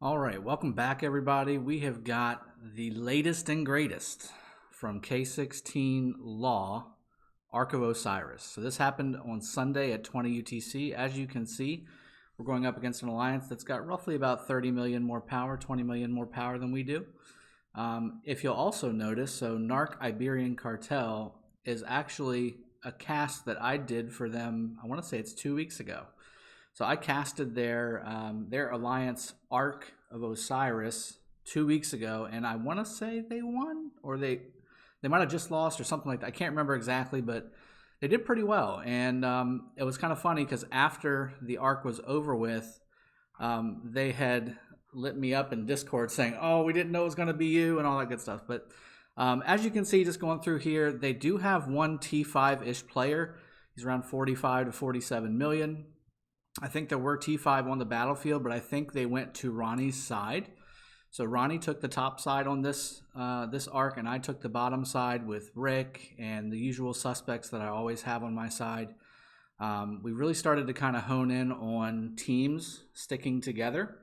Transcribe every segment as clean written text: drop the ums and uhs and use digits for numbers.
All right, welcome back, everybody. We have got the latest and greatest from K16 Law, Ark of Osiris. So this happened on Sunday at 20 UTC. As you can see, we're going up against an alliance that's got roughly about 30 million more power, 20 million more power than we do. If you'll also notice, so Narc Iberian Cartel is actually a cast that I did for them, I want to say it's 2 weeks ago. So I casted their alliance Ark of Osiris 2 weeks ago, and I want to say they won, or they might have just lost or something like that. I can't remember exactly, but they did pretty well. And it was kind of funny because after the Ark was over with, they had lit me up in Discord saying, "Oh, we didn't know it was going to be you," and all that good stuff. But as you can see, just going through here, they do have one T5-ish player. He's around 45 to 47 million. I think there were T5 on the battlefield, but I think they went to Ronnie's side. So Ronnie took the top side on this arc, and I took the bottom side with Rick and the usual suspects that I always have on my side. We really started to kind of hone in on teams sticking together,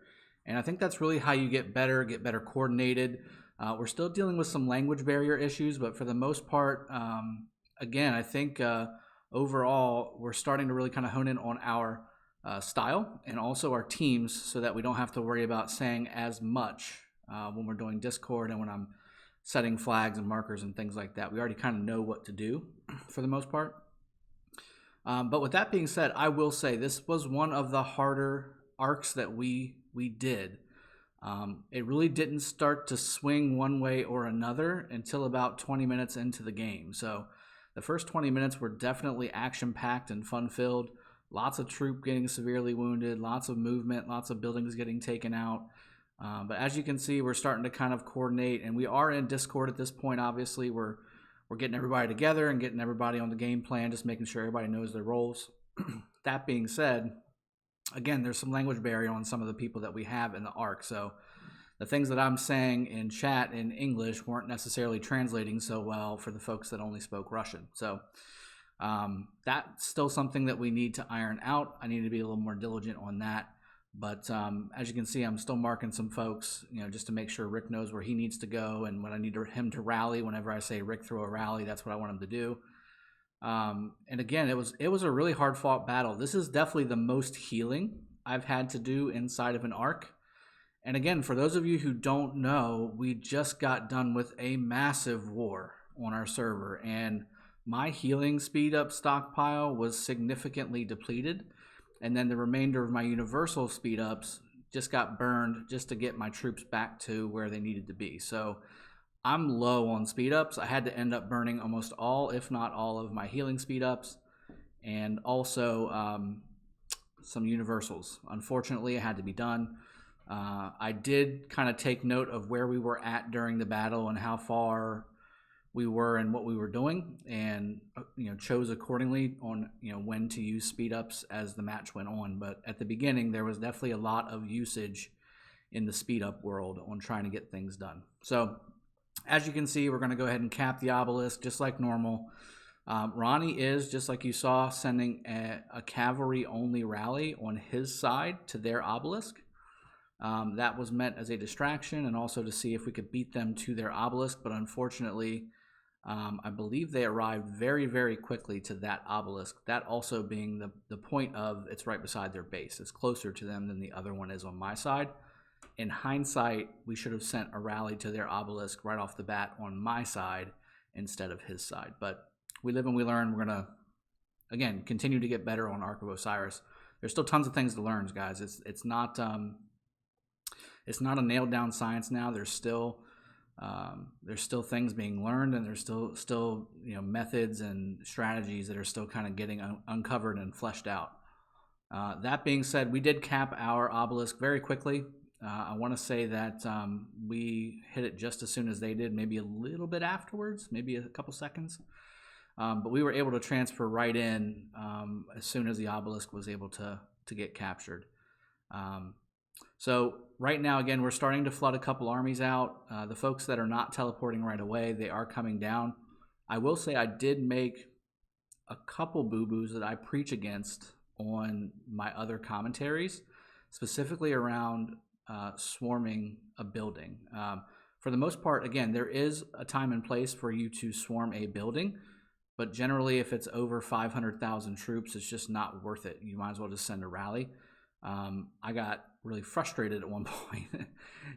and I think that's really how you get better coordinated. We're still dealing with some language barrier issues, but for the most part, again, I think overall we're starting to really kind of hone in on our style and also our teams so that we don't have to worry about saying as much when we're doing Discord and when I'm setting flags and markers and things like that. We already kind of know what to do for the most part. But with that being said, I will say this was one of the harder arcs that we did. It really didn't start to swing one way or another until about 20 minutes into the game. So the first 20 minutes were definitely action-packed and fun-filled. Lots of troop getting severely wounded, lots of movement, lots of buildings getting taken out. But as you can see, we're starting to kind of coordinate, and we are in Discord at this point. Obviously, we're getting everybody together and getting everybody on the game plan, just making sure everybody knows their roles. That being said, again, there's some language barrier on some of the people that we have in the arc. So the things that I'm saying in chat in English weren't necessarily translating so well for the folks that only spoke Russian. So that's still something that we need to iron out. I need to be a little more diligent on that. But as you can see, I'm still marking some folks, just to make sure Rick knows where he needs to go and when I need him to rally. Whenever I say Rick throw a rally, that's what I want him to do. And again, it was a really hard fought battle. This is definitely the most healing I've had to do inside of an arc. And again, for those of you who don't know, we just got done with a massive war on our server, and my healing speed up stockpile was significantly depleted, and then the remainder of my universal speed ups just got burned just to get my troops back to where they needed to be. So I'm low on speed ups. I had to end up burning almost all, if not all, of my healing speed ups, and also some universals. Unfortunately, it had to be done. I did kind of take note of where we were at during the battle and how far we were and what we were doing, and chose accordingly on when to use speed ups as the match went on. But at the beginning, there was definitely a lot of usage in the speed up world on trying to get things done. So as you can see, we're going to go ahead and cap the obelisk just like normal. Ronnie is, just like you saw, sending a cavalry only rally on his side to their obelisk. That was meant as a distraction and also to see if we could beat them to their obelisk, but unfortunately, I believe they arrived very, very quickly to that obelisk, that also being the point of it's right beside their base. It's closer to them than the other one is on my side. In hindsight, we should have sent a rally to their obelisk right off the bat on my side instead of his side. But we live and we learn. We're going to, again, continue to get better on Ark of Osiris. There's still tons of things to learn, guys. It's not a nailed down science now. There's still things being learned, and there's still methods and strategies that are still kind of getting uncovered and fleshed out. That being said, we did cap our obelisk very quickly. I want to say that we hit it just as soon as they did, maybe a little bit afterwards, maybe a couple seconds. But we were able to transfer right in as soon as the obelisk was able to get captured. So right now, again, we're starting to flood a couple armies out. The folks that are not teleporting right away, they are coming down. I will say I did make a couple boo-boos that I preach against on my other commentaries, specifically around swarming a building. For the most part, again, there is a time and place for you to swarm a building, but generally if it's over 500,000 troops, it's just not worth it. You might as well just send a rally. I got really frustrated at one point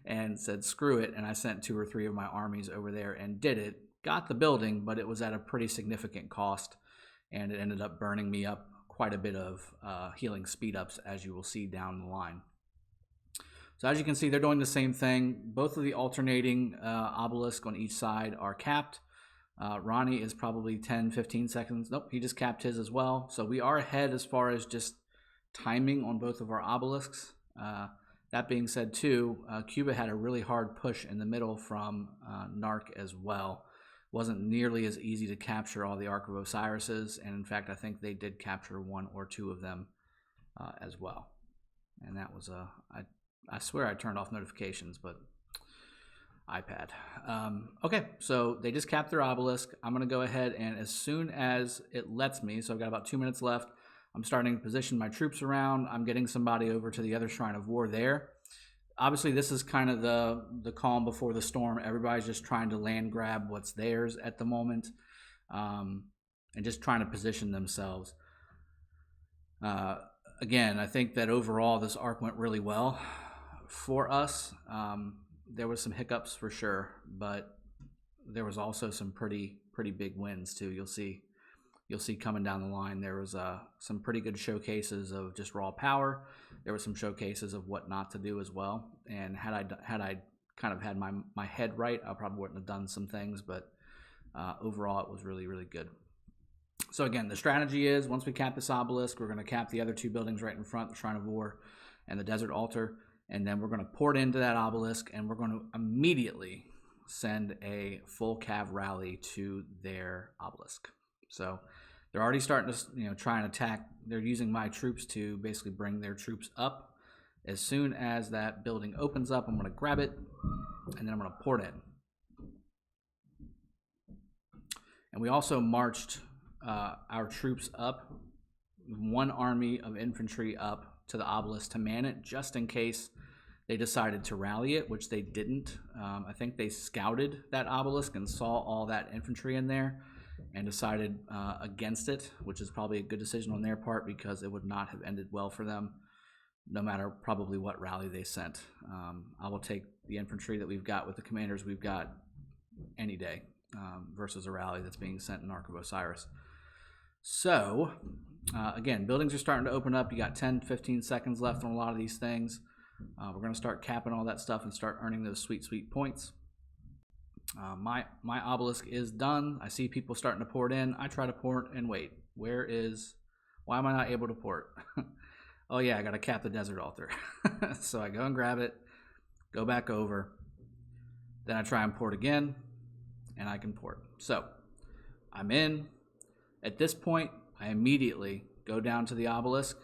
and said, screw it. And I sent 2 or 3 of my armies over there and did it, got the building, but it was at a pretty significant cost. And it ended up burning me up quite a bit of healing speed ups, as you will see down the line. So as you can see, they're doing the same thing. Both of the alternating obelisk on each side are capped. Ronnie is probably 10, 15 seconds. Nope, he just capped his as well. So we are ahead as far as just timing on both of our obelisks. That being said too, Cuba had a really hard push in the middle from Narc as well. Wasn't nearly as easy to capture all the Ark of Osiris's, and in fact I think they did capture 1 or 2 of them as well. And that was I swear I turned off notifications, but iPad. Okay, so they just capped their obelisk. I'm going to go ahead and as soon as it lets me, so I've got about 2 minutes left, I'm starting to position my troops around. I'm getting somebody over to the other Shrine of War there. Obviously, this is kind of the calm before the storm. Everybody's just trying to land grab what's theirs at the moment, and just trying to position themselves. Again, I think that overall this arc went really well for us. There was some hiccups for sure, but there was also some pretty big wins too. You'll see coming down the line, there was some pretty good showcases of just raw power. There were some showcases of what not to do as well. And had I kind of had my head right, I probably wouldn't have done some things, but overall it was really, really good. So again, the strategy is once we cap this obelisk, we're going to cap the other 2 buildings right in front, the Shrine of War and the Desert Altar, and then we're going to port into that obelisk, and we're going to immediately send a full cav rally to their obelisk. So they're already starting to, try and attack. They're using my troops to basically bring their troops up. As soon as that building opens up, I'm going to grab it, and then I'm going to port in. And we also marched our troops up, 1 army of infantry up to the obelisk to man it, just in case they decided to rally it, which they didn't. I think they scouted that obelisk and saw all that infantry in there and decided against it, which is probably a good decision on their part because it would not have ended well for them, no matter probably what rally they sent. I will take the infantry that we've got with the commanders we've got any day versus a rally that's being sent in Ark of Osiris. So, again, buildings are starting to open up. You got 10, 15 seconds left on a lot of these things. We're going to start capping all that stuff and start earning those sweet, sweet points. My obelisk is done. I see people starting to port in. I try to port and wait. Why am I not able to port? Oh yeah, I got to cap the Desert Altar. So I go and grab it, go back over. Then I try and port again, and I can port. So I'm in. At this point, I immediately go down to the obelisk.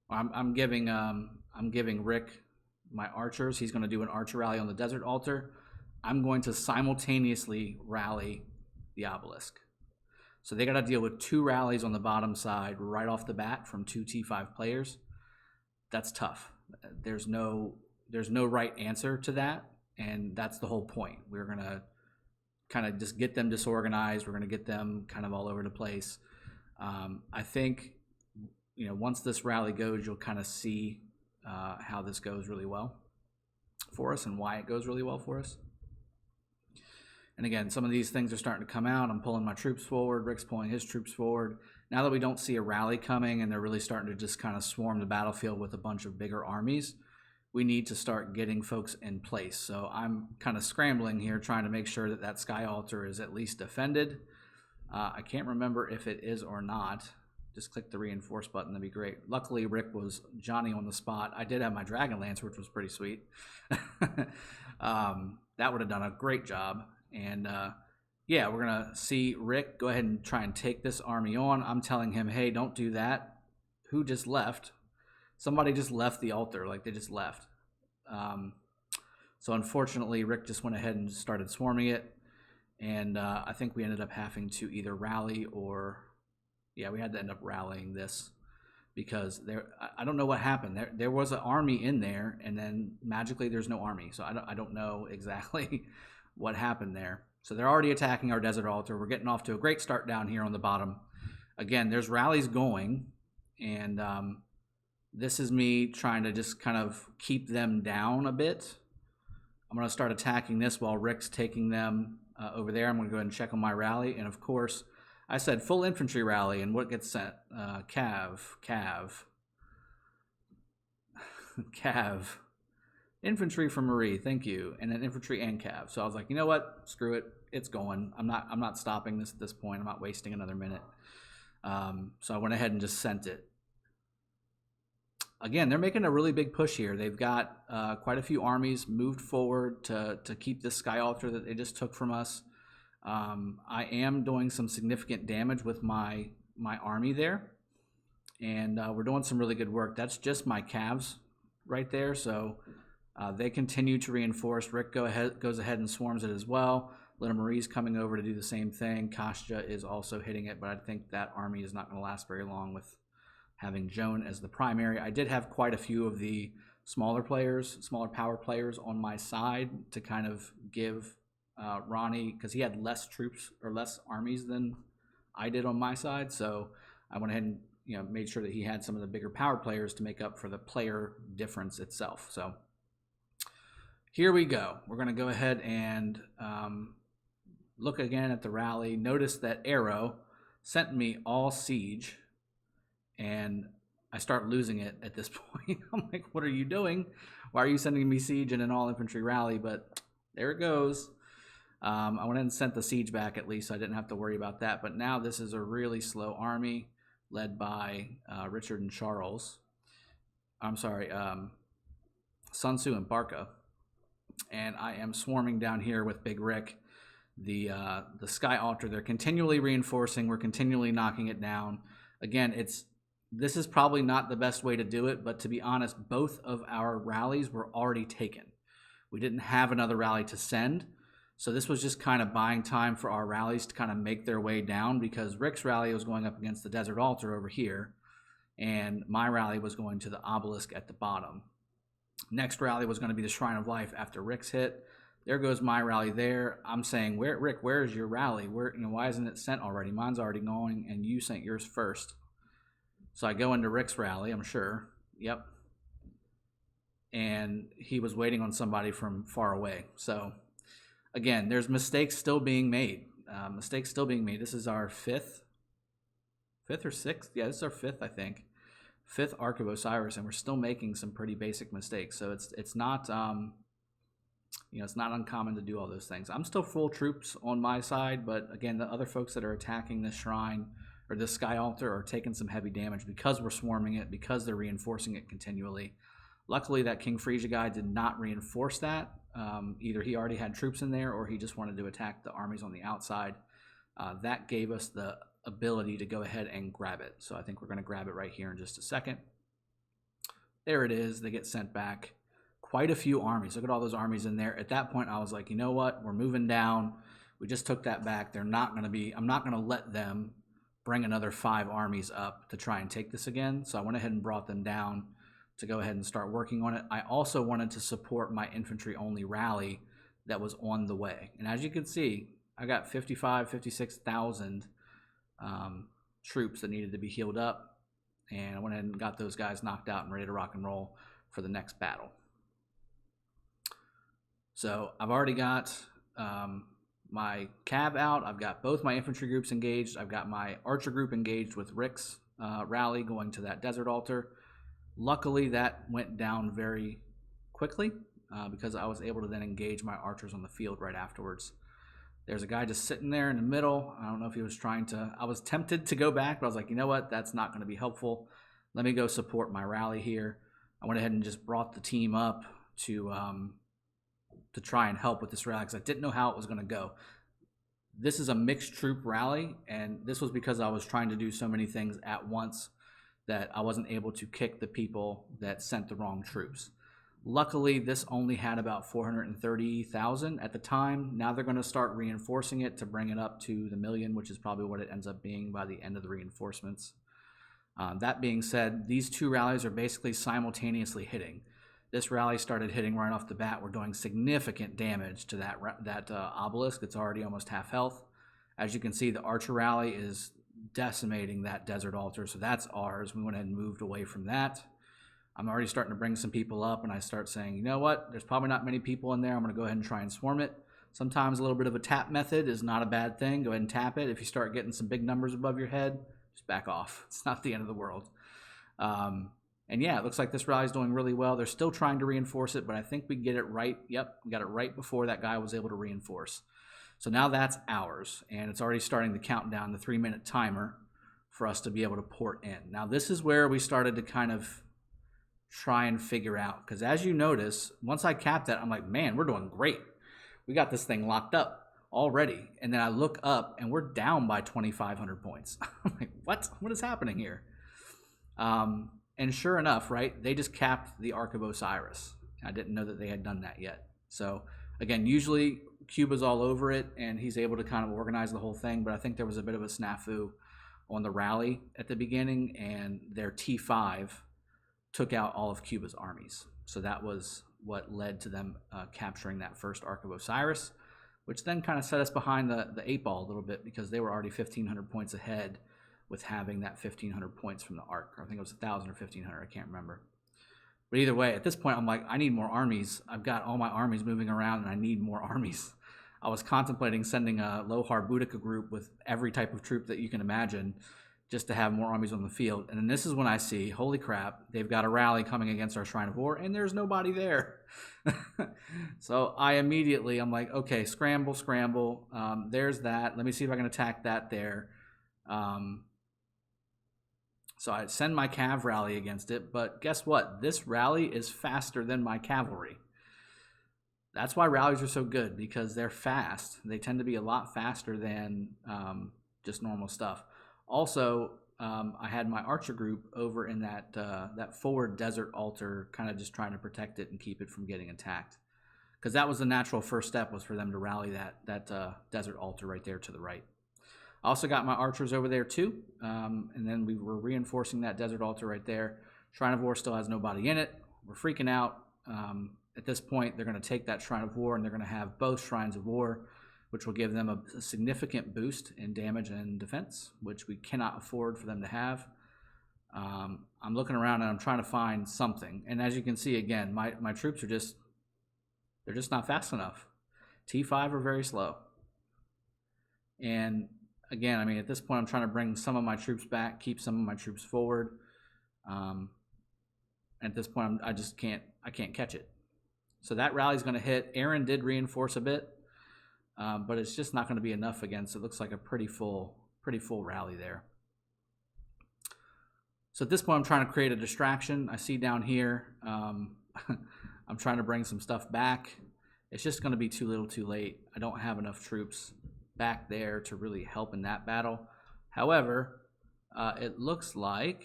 I'm giving Rick my archers. He's going to do an archer rally on the Desert Altar. I'm going to simultaneously rally the obelisk. So they got to deal with 2 rallies on the bottom side right off the bat from 2 T5 players. That's tough. There's no right answer to that, and that's the whole point. We're going to kind of just get them disorganized. We're going to get them kind of all over the place. I think, once this rally goes, you'll kind of see how this goes really well for us and why it goes really well for us. And again, some of these things are starting to come out. I'm pulling my troops forward. Rick's pulling his troops forward. Now that we don't see a rally coming and they're really starting to just kind of swarm the battlefield with a bunch of bigger armies, we need to start getting folks in place. So I'm kind of scrambling here, trying to make sure that that Sky Altar is at least defended. I can't remember if it is or not. Just click the reinforce button, that'd be great. Luckily, Rick was Johnny on the spot. I did have my Dragon Lance, which was pretty sweet. That would have done a great job. And yeah, we're going to see Rick go ahead and try and take this army on. I'm telling him, hey, don't do that. Who just left? Somebody just left the altar, like they just left. So unfortunately, Rick just went ahead and started swarming it. And I think we ended up having to either rally or, yeah, we had to end up rallying this because I don't know what happened. There was an army in there, and then magically there's no army. So I don't know exactly what happened there. So they're already attacking our desert altar. We're getting off to a great start down here on the bottom. Again, there's rallies going, and this is me trying to just kind of keep them down a bit. I'm going to start attacking this while Rick's taking them over there. I'm going to go ahead and check on my rally. And of course, I said full infantry rally, and what gets sent? Cav. Infantry from Marie, thank you. And then infantry and cav. So I was like, you know what? Screw it. It's going. I'm not stopping this at this point. I'm not wasting another minute. So I went ahead and just sent it. Again, they're making a really big push here. They've got quite a few armies moved forward to keep this sky altar that they just took from us. I am doing some significant damage with my army there, and we're doing some really good work. That's just my calves right there. So they continue to reinforce. Rick goes ahead and swarms it as well. Little Marie's coming over to do the same thing. Kostya is also hitting it, but I think that army is not going to last very long with having Joan as the primary. I did have quite a few of the smaller power players on my side to kind of give Ronnie, because he had less troops or less armies than I did on my side. So I went ahead and made sure that he had some of the bigger power players to make up for the player difference itself. So here we go. We're going to go ahead and look again at the rally. Notice that Arrow sent me all siege, and I start losing it at this point. I'm like, what are you doing? Why are you sending me siege in an all infantry rally? But there it goes. I went ahead and sent the siege back at least, so I didn't have to worry about that. But now this is a really slow army led by Richard and Charles. I'm sorry, Sun Tzu and Barca. And I am swarming down here with Big Rick. The sky altar, they're continually reinforcing. We're continually knocking it down. Again, this is probably not the best way to do it, but to be honest, both of our rallies were already taken. We didn't have another rally to send. So this was just kind of buying time for our rallies to kind of make their way down, because Rick's rally was going up against the desert altar over here, and my rally was going to the obelisk at the bottom. Next rally was going to be the Shrine of Life after Rick's hit. There goes my rally there. I'm saying, Rick, where is your rally? Why isn't it sent already? Mine's already going, and you sent yours first. So I go into Rick's rally, I'm sure. Yep. And he was waiting on somebody from far away. So again, there's mistakes still being made. This is our fifth or sixth. Yeah, this is our fifth, I think. Fifth Ark of Osiris, and we're still making some pretty basic mistakes. So it's not it's not uncommon to do all those things. I'm still full troops on my side, but again, the other folks that are attacking this shrine or this sky altar are taking some heavy damage because we're swarming it, because they're reinforcing it continually. Luckily, that King Frisia guy did not reinforce that. Either he already had troops in there or he just wanted to attack the armies on the outside. That gave us the ability to go ahead and grab it. So I think we're going to grab it right here in just a second. There it is. They get sent back. Quite a few armies. Look at all those armies in there. At that point, I was like, you know what? We're moving down. We just took that back. I'm not going to let them bring another 5 armies up to try and take this again. So I went ahead and brought them down to go ahead and start working on it. I also wanted to support my infantry-only rally that was on the way. And as you can see, I got 56,000 troops that needed to be healed up. And I went ahead and got those guys knocked out and ready to rock and roll for the next battle. So I've already got my cav out. I've got both my infantry groups engaged. I've got my archer group engaged with Rick's rally going to that desert altar. Luckily, that went down very quickly because I was able to then engage my archers on the field right afterwards. There's a guy just sitting there in the middle. I don't know if he was trying to... I was tempted to go back, but I was like, you know what? That's not going to be helpful. Let me go support my rally here. I went ahead and just brought the team up to try and help with this rally because I didn't know how it was going to go. This is a mixed troop rally, and this was because I was trying to do so many things at once that I wasn't able to kick the people that sent the wrong troops. Luckily, this only had about 430,000 at the time. Now they're going to start reinforcing it to bring it up to the million, which is probably what it ends up being by the end of the reinforcements. That being said, these two rallies are basically simultaneously hitting. This rally started hitting right off the bat. We're doing significant damage to that obelisk. It's already almost half health. As you can see, the archer rally is decimating that desert altar, so that's ours. We went ahead and moved away from that. I'm already starting to bring some people up, and I start saying, you know what? There's probably not many people in there. I'm going to go ahead and try and swarm it. Sometimes a little bit of a tap method is not a bad thing. Go ahead and tap it. If you start getting some big numbers above your head, just back off. It's not the end of the world. And yeah, it looks like this rally's doing really well. They're still trying to reinforce it, but I think we get it right. Yep, we got it right before that guy was able to reinforce. So now that's ours, and it's already starting to count down the 3-minute timer for us to be able to port in. Now this is where we started to kind of try and figure out, because as you notice, once I capped that, I'm like, man, we're doing great. We got this thing locked up already. And then I look up and we're down by 2,500 points. I'm like, what is happening here? And sure enough, right, they just capped the Ark of Osiris. I didn't know that they had done that yet. So again, usually Cuba's all over it and he's able to kind of organize the whole thing, but I think there was a bit of a snafu on the rally at the beginning, and their T5 took out all of Cuba's armies. So that was what led to them capturing that first Ark of Osiris, which then kind of set us behind the 8-ball a little bit, because they were already 1,500 points ahead with having that 1,500 points from the Ark. I think it was 1,000 or 1,500, I can't remember. But either way, at this point, I'm like, I need more armies. I've got all my armies moving around, and I need more armies. I was contemplating sending a Lohar Boudica group with every type of troop that you can imagine, just to have more armies on the field. And then this is when I see, holy crap, they've got a rally coming against our Shrine of War, and there's nobody there. So I immediately, I'm like, okay, scramble. There's that. Let me see if I can attack that there. So I send my cav rally against it, but guess what? This rally is faster than my cavalry. That's why rallies are so good, because they're fast. They tend to be a lot faster than just normal stuff. Also, I had my archer group over in that forward desert altar, kind of just trying to protect it and keep it from getting attacked. Because that was the natural first step, was for them to rally that desert altar right there to the right. I also got my archers over there too, and then we were reinforcing that desert altar right there. Shrine of War still has nobody in it. We're freaking out. At this point, they're going to take that Shrine of War, and they're going to have both Shrines of War, which will give them a significant boost in damage and defense, which we cannot afford for them to have. I'm looking around and I'm trying to find something. And as you can see, again, my troops are they're just not fast enough. T5 are very slow. And again, I mean, at this point, I'm trying to bring some of my troops back, keep some of my troops forward. At this point, I can't catch it. So that rally's going to hit. Aaron did reinforce a bit, but it's just not going to be enough against. It looks like a pretty full rally there. So at this point, I'm trying to create a distraction. I see down here, I'm trying to bring some stuff back. It's just going to be too little too late. I don't have enough troops back there to really help in that battle. However, it looks like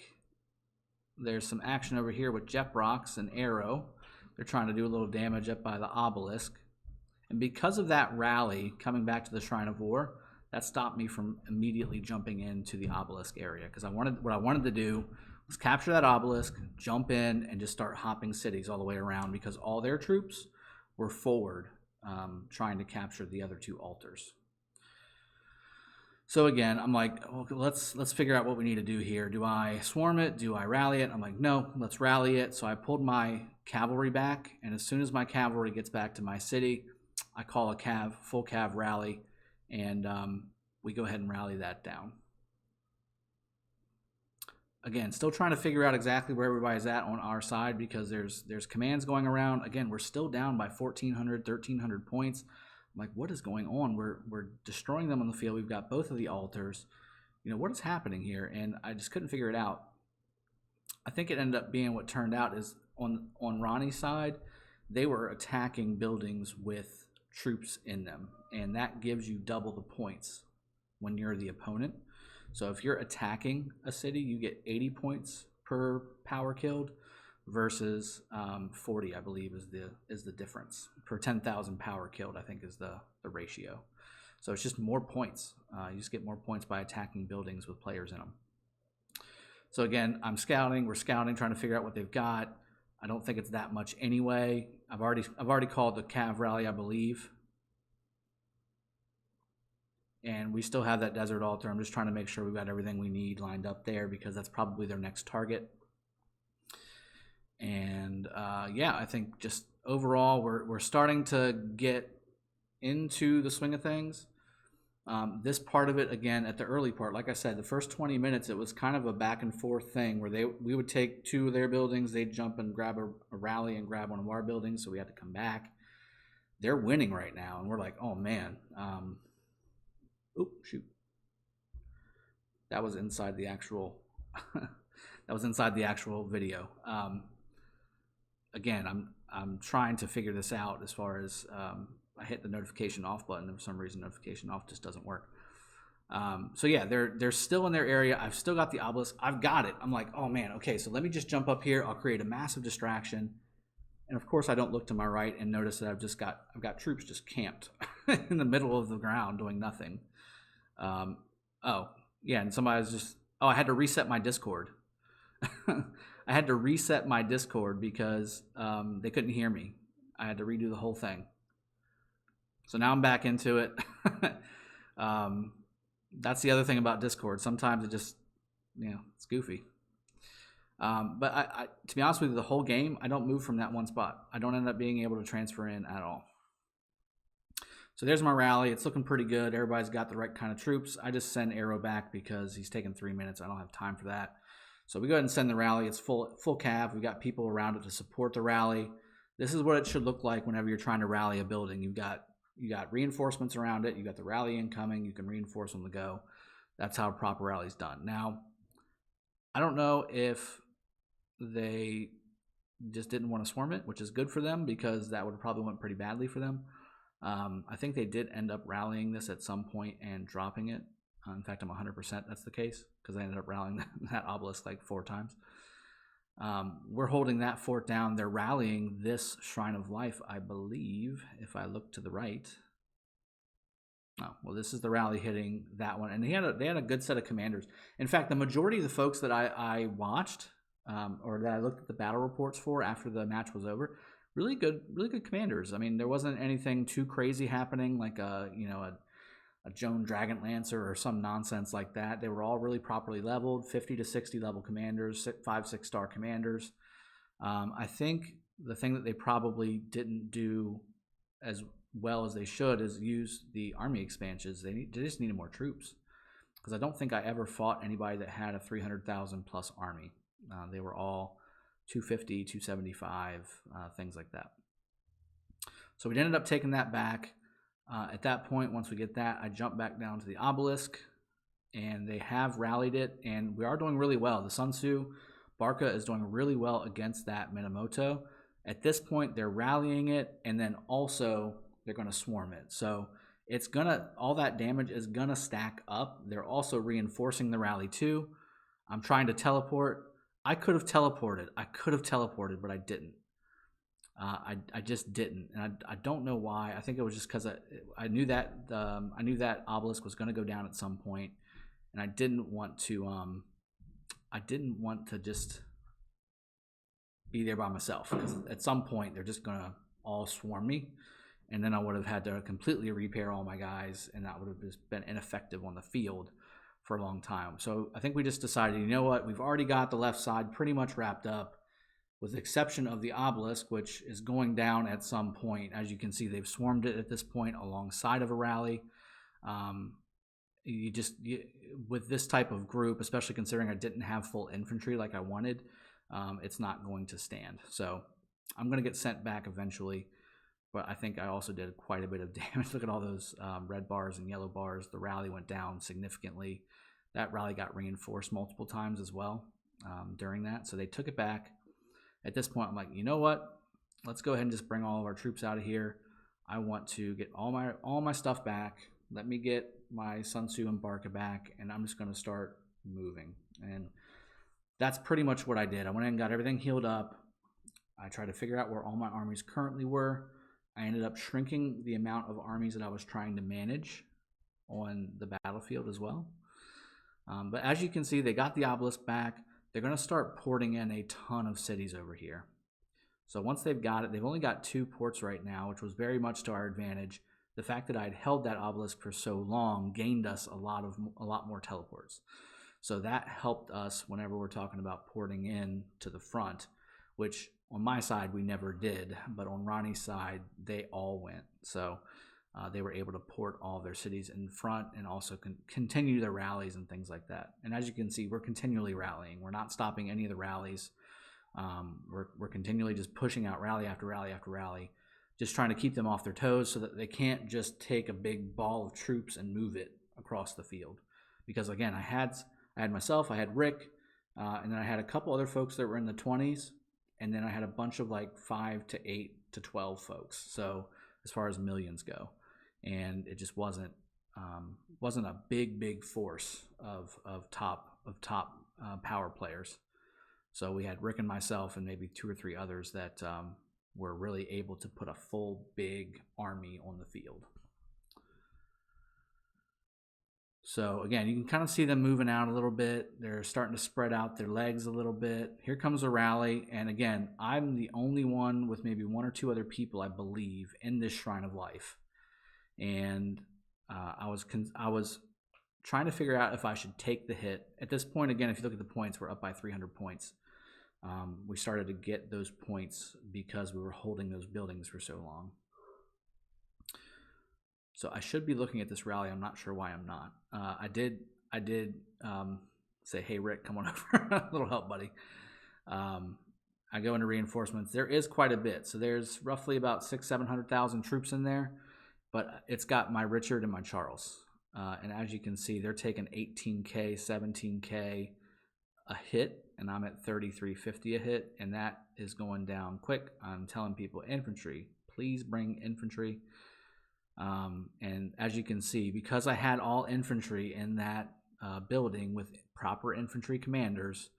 there's some action over here with Jeprox and Arrow. They're trying to do a little damage up by the obelisk. And because of that rally coming back to the Shrine of War, that stopped me from immediately jumping into the obelisk area. Because what I wanted to do was capture that obelisk, jump in, and just start hopping cities all the way around, because all their troops were forward trying to capture the other two altars. So again, I'm like, okay, let's figure out what we need to do here. Do I swarm it? Do I rally it? I'm like, no, let's rally it. So I pulled my cavalry back, and as soon as my cavalry gets back to my city, I call a full cav rally, and we go ahead and rally that down. Again, still trying to figure out exactly where everybody's at on our side, because there's commands going around. Again, we're still down by 1,400, 1,300 points. I'm like, what is going on? We're destroying them on the field. We've got both of the altars. You know, what is happening here? And I just couldn't figure it out. I think it ended up being, what turned out is on Ronnie's side, they were attacking buildings with troops in them, and that gives you double the points when you're the opponent. So if you're attacking a city, you get 80 points per power killed versus 40, I believe, is the difference. Per 10,000 power killed, I think, is the ratio. So it's just more points. You just get more points by attacking buildings with players in them. So again, I'm scouting. We're scouting, trying to figure out what they've got. I don't think it's that much anyway. I've already called the Cav rally, I believe. And we still have that desert altar. I'm just trying to make sure we've got everything we need lined up there because that's probably their next target. And yeah, I think just overall we're starting to get into the swing of things. This part of it, again, at the early part, like I said, the first 20 minutes, it was kind of a back and forth thing where we would take 2 of their buildings, they'd jump and grab a rally and grab one of our buildings, so we had to come back. They're winning right now, and we're like, oh man. Oh shoot, that was inside the actual video. Again, I'm trying to figure this out as far as I hit the notification off button, and for some reason notification off just doesn't work. So yeah, they're still in their area. I've still got the obelisk. I've got it. I'm like, oh man, okay, so let me just jump up here. I'll create a massive distraction. And of course I don't look to my right and notice that I've got troops just camped in the middle of the ground doing nothing. Oh yeah, and somebody was just, I had to reset my Discord. I had to reset my Discord because they couldn't hear me. I had to redo the whole thing. So now I'm back into it. That's the other thing about Discord. Sometimes it just, it's goofy. But I, to be honest with you, the whole game, I don't move from that one spot. I don't end up being able to transfer in at all. So there's my rally. It's looking pretty good. Everybody's got the right kind of troops. I just send Arrow back because he's taking 3 minutes. I don't have time for that. So we go ahead and send the rally. It's full cav. We've got people around it to support the rally. This is what it should look like whenever you're trying to rally a building. You got reinforcements around it. You got the rally incoming. You can reinforce on the go. That's how a proper rally is done. Now, I don't know if they just didn't want to swarm it, which is good for them because that would have probably went pretty badly for them. I think they did end up rallying this at some point and dropping it. In fact, I'm 100% that's the case because I ended up rallying that obelisk like 4 times. We're holding that fort down. They're rallying this Shrine of Life, I believe, if I look to the right. Oh, well, this is the rally hitting that one. And they had a good set of commanders. In fact, the majority of the folks that I watched or that I looked at the battle reports for after the match was over, really good commanders. I mean, there wasn't anything too crazy happening like a Joan Dragon Lancer or some nonsense like that. They were all really properly leveled, 50 to 60 level commanders, 5-6 star commanders. I think the thing that they probably didn't do as well as they should is use the army expansions. They just needed more troops because I don't think I ever fought anybody that had a 300,000 plus army. They were all 250, 275, things like that. So we ended up taking that back. At that point, once we get that, I jump back down to the obelisk, and they have rallied it, and we are doing really well. The Sun Tzu Barca is doing really well against that Minamoto. At this point, they're rallying it, and then also they're going to swarm it. So it's all that damage is going to stack up. They're also reinforcing the rally too. I'm trying to teleport. I could have teleported, but I didn't. I just didn't, and I don't know why. I think it was just because I knew that obelisk was going to go down at some point, and I didn't want to just be there by myself because at some point they're just going to all swarm me, and then I would have had to completely repair all my guys, and that would have just been ineffective on the field for a long time. So I think we just decided, you know what, we've already got the left side pretty much wrapped up, with the exception of the obelisk, which is going down at some point. As you can see, they've swarmed it at this point alongside of a rally. With this type of group, especially considering I didn't have full infantry like I wanted, it's not going to stand. So I'm going to get sent back eventually, but I think I also did quite a bit of damage. Look at all those red bars and yellow bars. The rally went down significantly. That rally got reinforced multiple times as well during that, so they took it back. At this point, I'm like, you know what? Let's go ahead and just bring all of our troops out of here. I want to get all my stuff back. Let me get my Sun Tzu and Barca back, and I'm just going to start moving. And that's pretty much what I did. I went in and got everything healed up. I tried to figure out where all my armies currently were. I ended up shrinking the amount of armies that I was trying to manage on the battlefield as well. But as you can see, they got the obelisk back. they're going to start porting in a ton of cities over here. So once they've got it, they've only got 2 ports right now, which was very much to our advantage. The fact that I'd held that obelisk for so long gained us a lot more teleports. So that helped us whenever we're talking about porting in to the front, which on my side we never did, but on Ronnie's side they all went. So they were able to port all their cities in front and also continue their rallies and things like that. And as you can see, we're continually rallying. We're not stopping any of the rallies. We're continually just pushing out rally after rally after rally, just trying to keep them off their toes so that they can't just take a big ball of troops and move it across the field. Because again, I had myself, I had Rick, and then I had a couple other folks that were in the 20s, and then I had a bunch of like 5 to 8 to 12 folks. So as far as millions go, and it just wasn't a big force of top power players. So we had Rick and myself and maybe 2 or 3 others that were really able to put a full big army on the field. So again, you can kind of see them moving out a little bit. They're starting to spread out their legs a little bit. Here comes a rally, and again, I'm the only one with maybe 1 or 2 other people, I believe, in this Shrine of Life. And I was trying to figure out if I should take the hit. At this point, again, if you look at the points, we're up by 300 points. We started to get those points because we were holding those buildings for so long. So I should be looking at this rally. I'm not sure why I'm not. I did say, hey, Rick, come on over. A little help, buddy. I go into reinforcements. There is quite a bit. So there's roughly about 600,000-700,000 troops in there. But it's got my Richard and my Charles. And as you can see, they're taking 18K, 17K a hit. And I'm at 3350 a hit. And that is going down quick. I'm telling people, infantry, please bring infantry. And as you can see, because I had all infantry in that building with proper infantry commanders,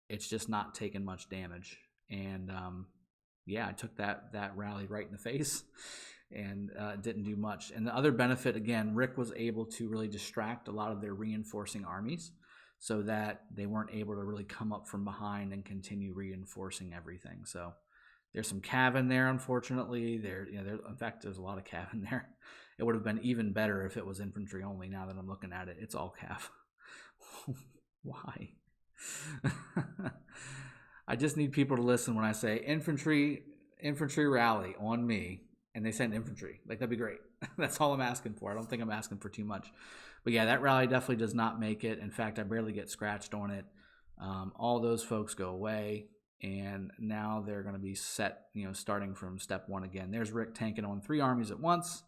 it's just not taking much damage. And yeah, I took that rally right in the face and didn't do much. And the other benefit, again, Rick was able to really distract a lot of their reinforcing armies so that they weren't able to really come up from behind and continue reinforcing everything. So there's some cav in there, unfortunately. In fact, there's a lot of cav in there. It would have been even better if it was infantry only. Now that I'm looking at it, it's all cav. Why? I just need people to listen when I say infantry rally on me, and they send infantry. Like, that'd be great. That's all I'm asking for. I don't think I'm asking for too much. But yeah, that rally definitely does not make it. In fact, I barely get scratched on it. All those folks go away. And now they're going to be set, starting from step 1 again. There's Rick tanking on 3 armies at once,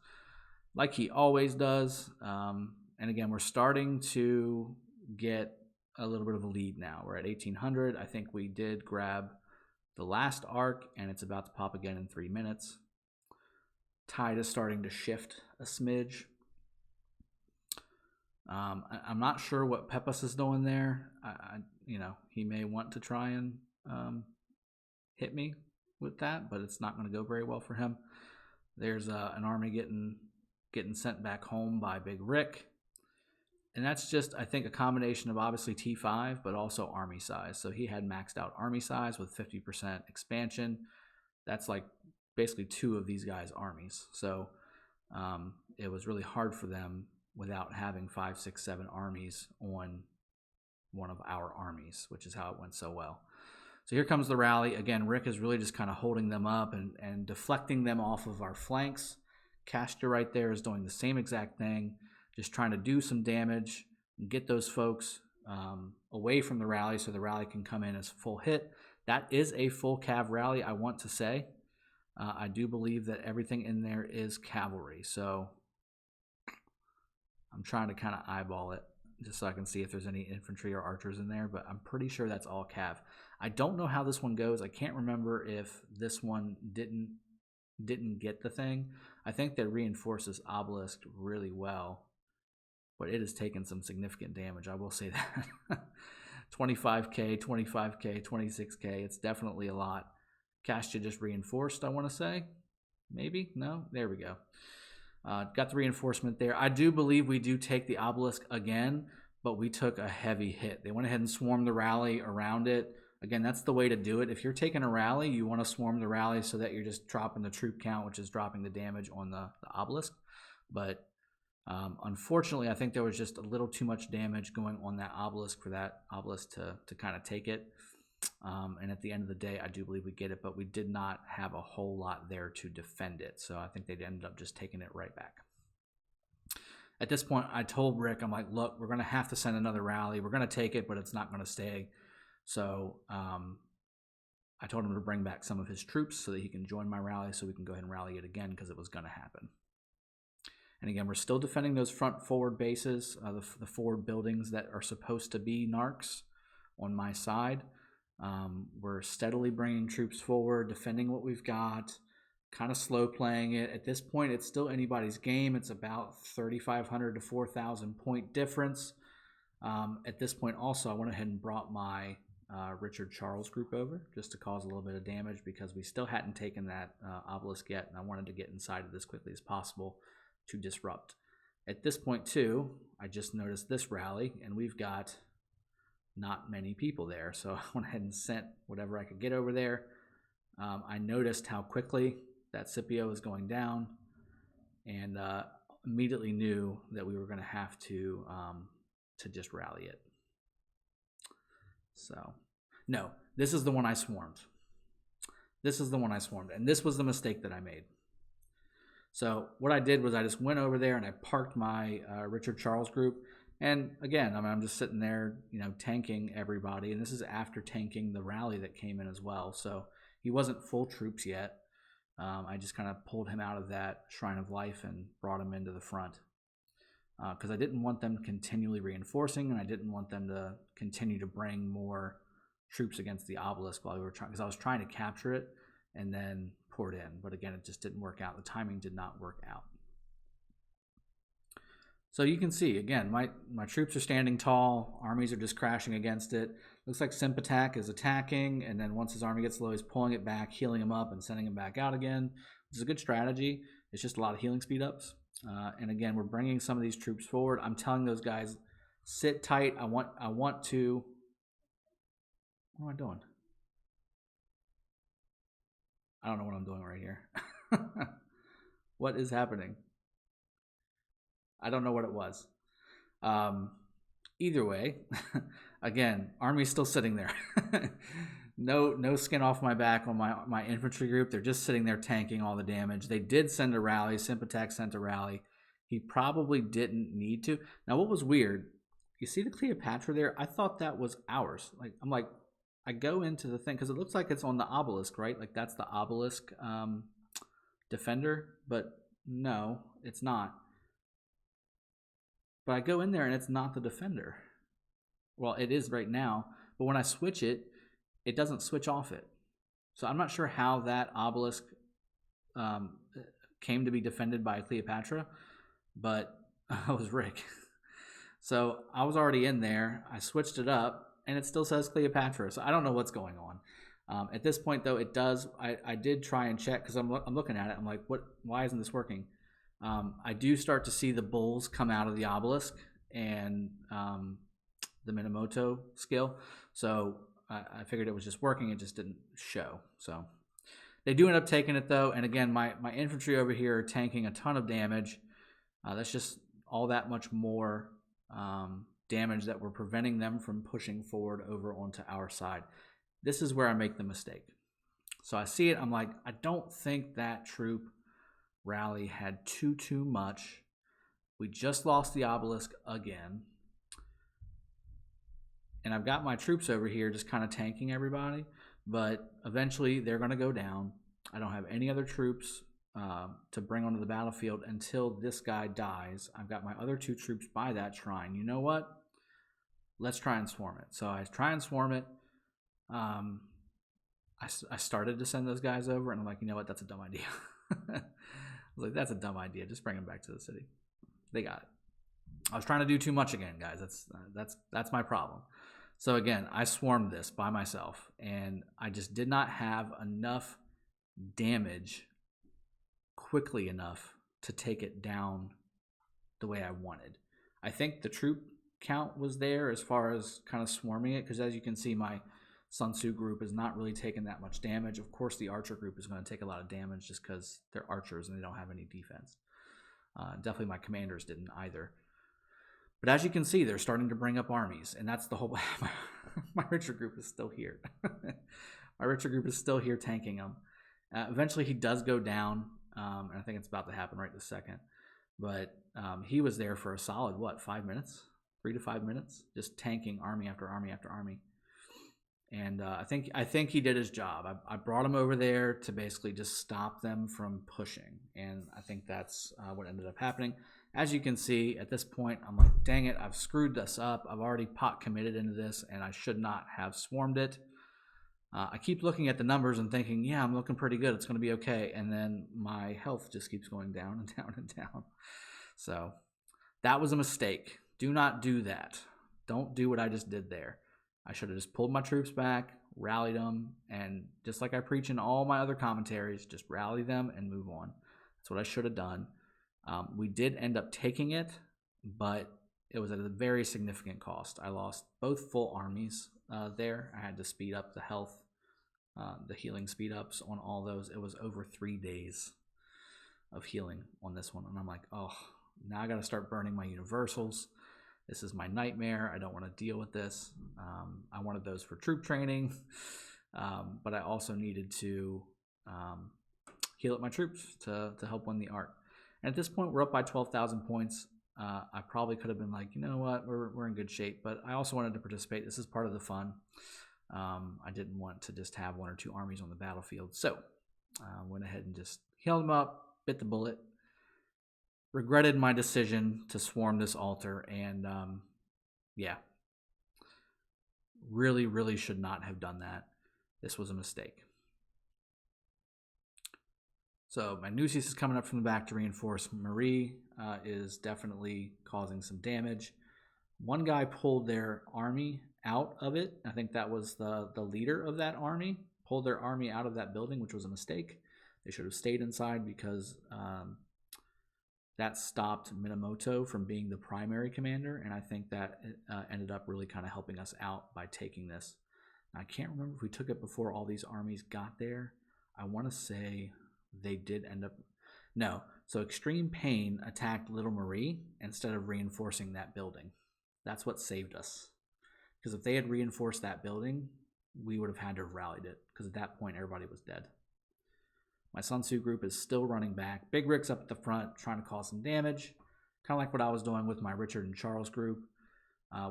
like he always does. And again, we're starting to get a little bit of a lead now. We're at 1800. I think we did grab the last arc, and it's about to pop again in 3 minutes. Tide is starting to shift a smidge. I'm not sure what Peppas is doing there. He may want to try and hit me with that, but it's not going to go very well for him. There's an army getting sent back home by Big Rick, and that's just, I think, a combination of obviously T5 but also army size. So he had maxed out army size with 50% expansion. That's like basically 2 of these guys' armies. So it was really hard for them without having 5, 6, 7 armies on one of our armies, which is how it went so well. So here comes the rally. Again, Rick is really just kind of holding them up and deflecting them off of our flanks. Castor right there is doing the same exact thing, just trying to do some damage and get those folks away from the rally so the rally can come in as full hit. That is a full cav rally, I want to say. I do believe that everything in there is cavalry. So I'm trying to kind of eyeball it just so I can see if there's any infantry or archers in there, but I'm pretty sure that's all cav. I don't know how this one goes. I can't remember if this one didn't get the thing. I think that reinforces obelisk really well, but it has taken some significant damage. I will say that. 25K, 25K, 26K. It's definitely a lot. Castia just reinforced, I want to say. Maybe? No? There we go. Got the reinforcement there. I do believe we do take the obelisk again, but we took a heavy hit. They went ahead and swarmed the rally around it. Again, that's the way to do it. If you're taking a rally, you want to swarm the rally so that you're just dropping the troop count, which is dropping the damage on the obelisk. But unfortunately, I think there was just a little too much damage going on that obelisk for that obelisk to kind of take it. And at the end of the day, I do believe we get it, but we did not have a whole lot there to defend it. So I think they ended up just taking it right back. At this point, I told Rick, I'm like, look, we're going to have to send another rally. We're going to take it, but it's not going to stay. So I told him to bring back some of his troops so that he can join my rally so we can go ahead and rally it again because it was going to happen. And again, we're still defending those front forward bases, the forward buildings that are supposed to be Narcs on my side. We're steadily bringing troops forward, defending what we've got, kind of slow playing it. At this point, it's still anybody's game. It's about 3,500 to 4,000 point difference. At this point also, I went ahead and brought my Richard Charles group over just to cause a little bit of damage because we still hadn't taken that obelisk yet, and I wanted to get inside of it as quickly as possible to disrupt. At this point too, I just noticed this rally, and we've got not many people there, so I went ahead and sent whatever I could get over there. I noticed how quickly that Scipio was going down, and immediately knew that we were going to have to just rally it. So, no, this is the one I swarmed. This is the one I swarmed, and this was the mistake that I made. So what I did was I just went over there and I parked my Richard Charles group. And again, I'm just sitting there, tanking everybody. And this is after tanking the rally that came in as well. So he wasn't full troops yet. I just kind of pulled him out of that Shrine of Life and brought him into the front. Because I didn't want them continually reinforcing, and I didn't want them to continue to bring more troops against the obelisk while we were trying, because I was trying to capture it and then pour it in. But again, it just didn't work out. The timing did not work out. So you can see, again, my troops are standing tall. Armies are just crashing against it. Looks like Sippin is attacking, and then once his army gets low, he's pulling it back, healing him up, and sending him back out again. This is a good strategy. It's just a lot of healing speed ups. And again, we're bringing some of these troops forward. I'm telling those guys, sit tight. I want to. What am I doing? I don't know what I'm doing right here. What is happening? I don't know what it was. Either way, again, army's still sitting there. No skin off my back on my infantry group. They're just sitting there tanking all the damage. They did send a rally. Sippin sent a rally. He probably didn't need to. Now, what was weird, you see the Cleopatra there? I thought that was ours. I go into the thing because it looks like it's on the obelisk, right? Like that's the obelisk defender, but no, it's not. But I go in there and it's not the defender. Well, it is right now, but when I switch it, it doesn't switch off it. So I'm not sure how that obelisk came to be defended by Cleopatra, but I was Rick. So I was already in there. I switched it up, and it still says Cleopatra. So I don't know what's going on. At this point, though, it does. I did try and check because I'm looking at it. I'm like, what? Why isn't this working? I do start to see the bulls come out of the obelisk and the Minamoto skill. So I figured it was just working. It just didn't show. So they do end up taking it, though. And again, my infantry over here are tanking a ton of damage. That's just all that much more damage that we're preventing them from pushing forward over onto our side. This is where I make the mistake. So I see it. I'm like, I don't think that troop rally had too much. We just lost the obelisk again. And I've got my troops over here just kind of tanking everybody. But eventually they're going to go down. I don't have any other troops to bring onto the battlefield until this guy dies. I've got my other two troops by that shrine. You know what? Let's try and swarm it. So I try and swarm it. I started to send those guys over, and I'm like, you know what? That's a dumb idea. I was like, that's a dumb idea. Just bring them back to the city. They got it. I was trying to do too much again, guys. That's my problem. So again, I swarmed this by myself, and I just did not have enough damage quickly enough to take it down the way I wanted. I think the troop count was there as far as kind of swarming it, because as you can see, my Sun Tzu group is not really taking that much damage. Of course, the archer group is going to take a lot of damage just because they're archers and they don't have any defense. Definitely my commanders didn't either. But as you can see, they're starting to bring up armies, and that's the whole... my richer group is still here. My richer group is still here tanking them. Eventually, he does go down, and I think it's about to happen right this second. But he was there for a solid, 5 minutes? 3 to 5 minutes? Just tanking army after army after army. And I think he did his job. I brought him over there to basically just stop them from pushing. And I think that's what ended up happening. As you can see, at this point, I'm like, dang it, I've screwed this up. I've already pot committed into this, and I should not have swarmed it. I keep looking at the numbers and thinking, yeah, I'm looking pretty good. It's going to be okay. And then my health just keeps going down and down and down. So that was a mistake. Do not do that. Don't do what I just did there. I should have just pulled my troops back, rallied them, and just like I preach in all my other commentaries, just rally them and move on. That's what I should have done. We did end up taking it, but it was at a very significant cost. I lost both full armies there. I had to speed up the health, the healing speed ups on all those. It was over 3 days of healing on this one. And I'm like, oh, now I got to start burning my universals. This is my nightmare. I don't want to deal with this. I wanted those for troop training, but I also needed to heal up my troops to help win the Ark. And at this point, we're up by 12,000 points. I probably could have been like, you know what, we're in good shape. But I also wanted to participate. This is part of the fun. I didn't want to just have 1 or 2 armies on the battlefield. So I went ahead and just healed them up, bit the bullet. Regretted my decision to swarm this altar, and yeah, really should not have done that. This was a mistake. So my Nucius is coming up from the back to reinforce. Marie is definitely causing some damage. One guy pulled their army out of it. I think that was the leader of that army, pulled their army out of that building, which was a mistake. They should have stayed inside because that stopped Minamoto from being the primary commander, and I think that ended up really kind of helping us out by taking this. Now, I can't remember if we took it before all these armies got there. I want to say they did end up... No. So Extreme Pain attacked Little Marie instead of reinforcing that building. That's what saved us. Because if they had reinforced that building, we would have had to have rallied it, because at that point, everybody was dead. My Sun Tzu group is still running back. Big Rick's up at the front trying to cause some damage. Kind of like what I was doing with my Richard and Charles group,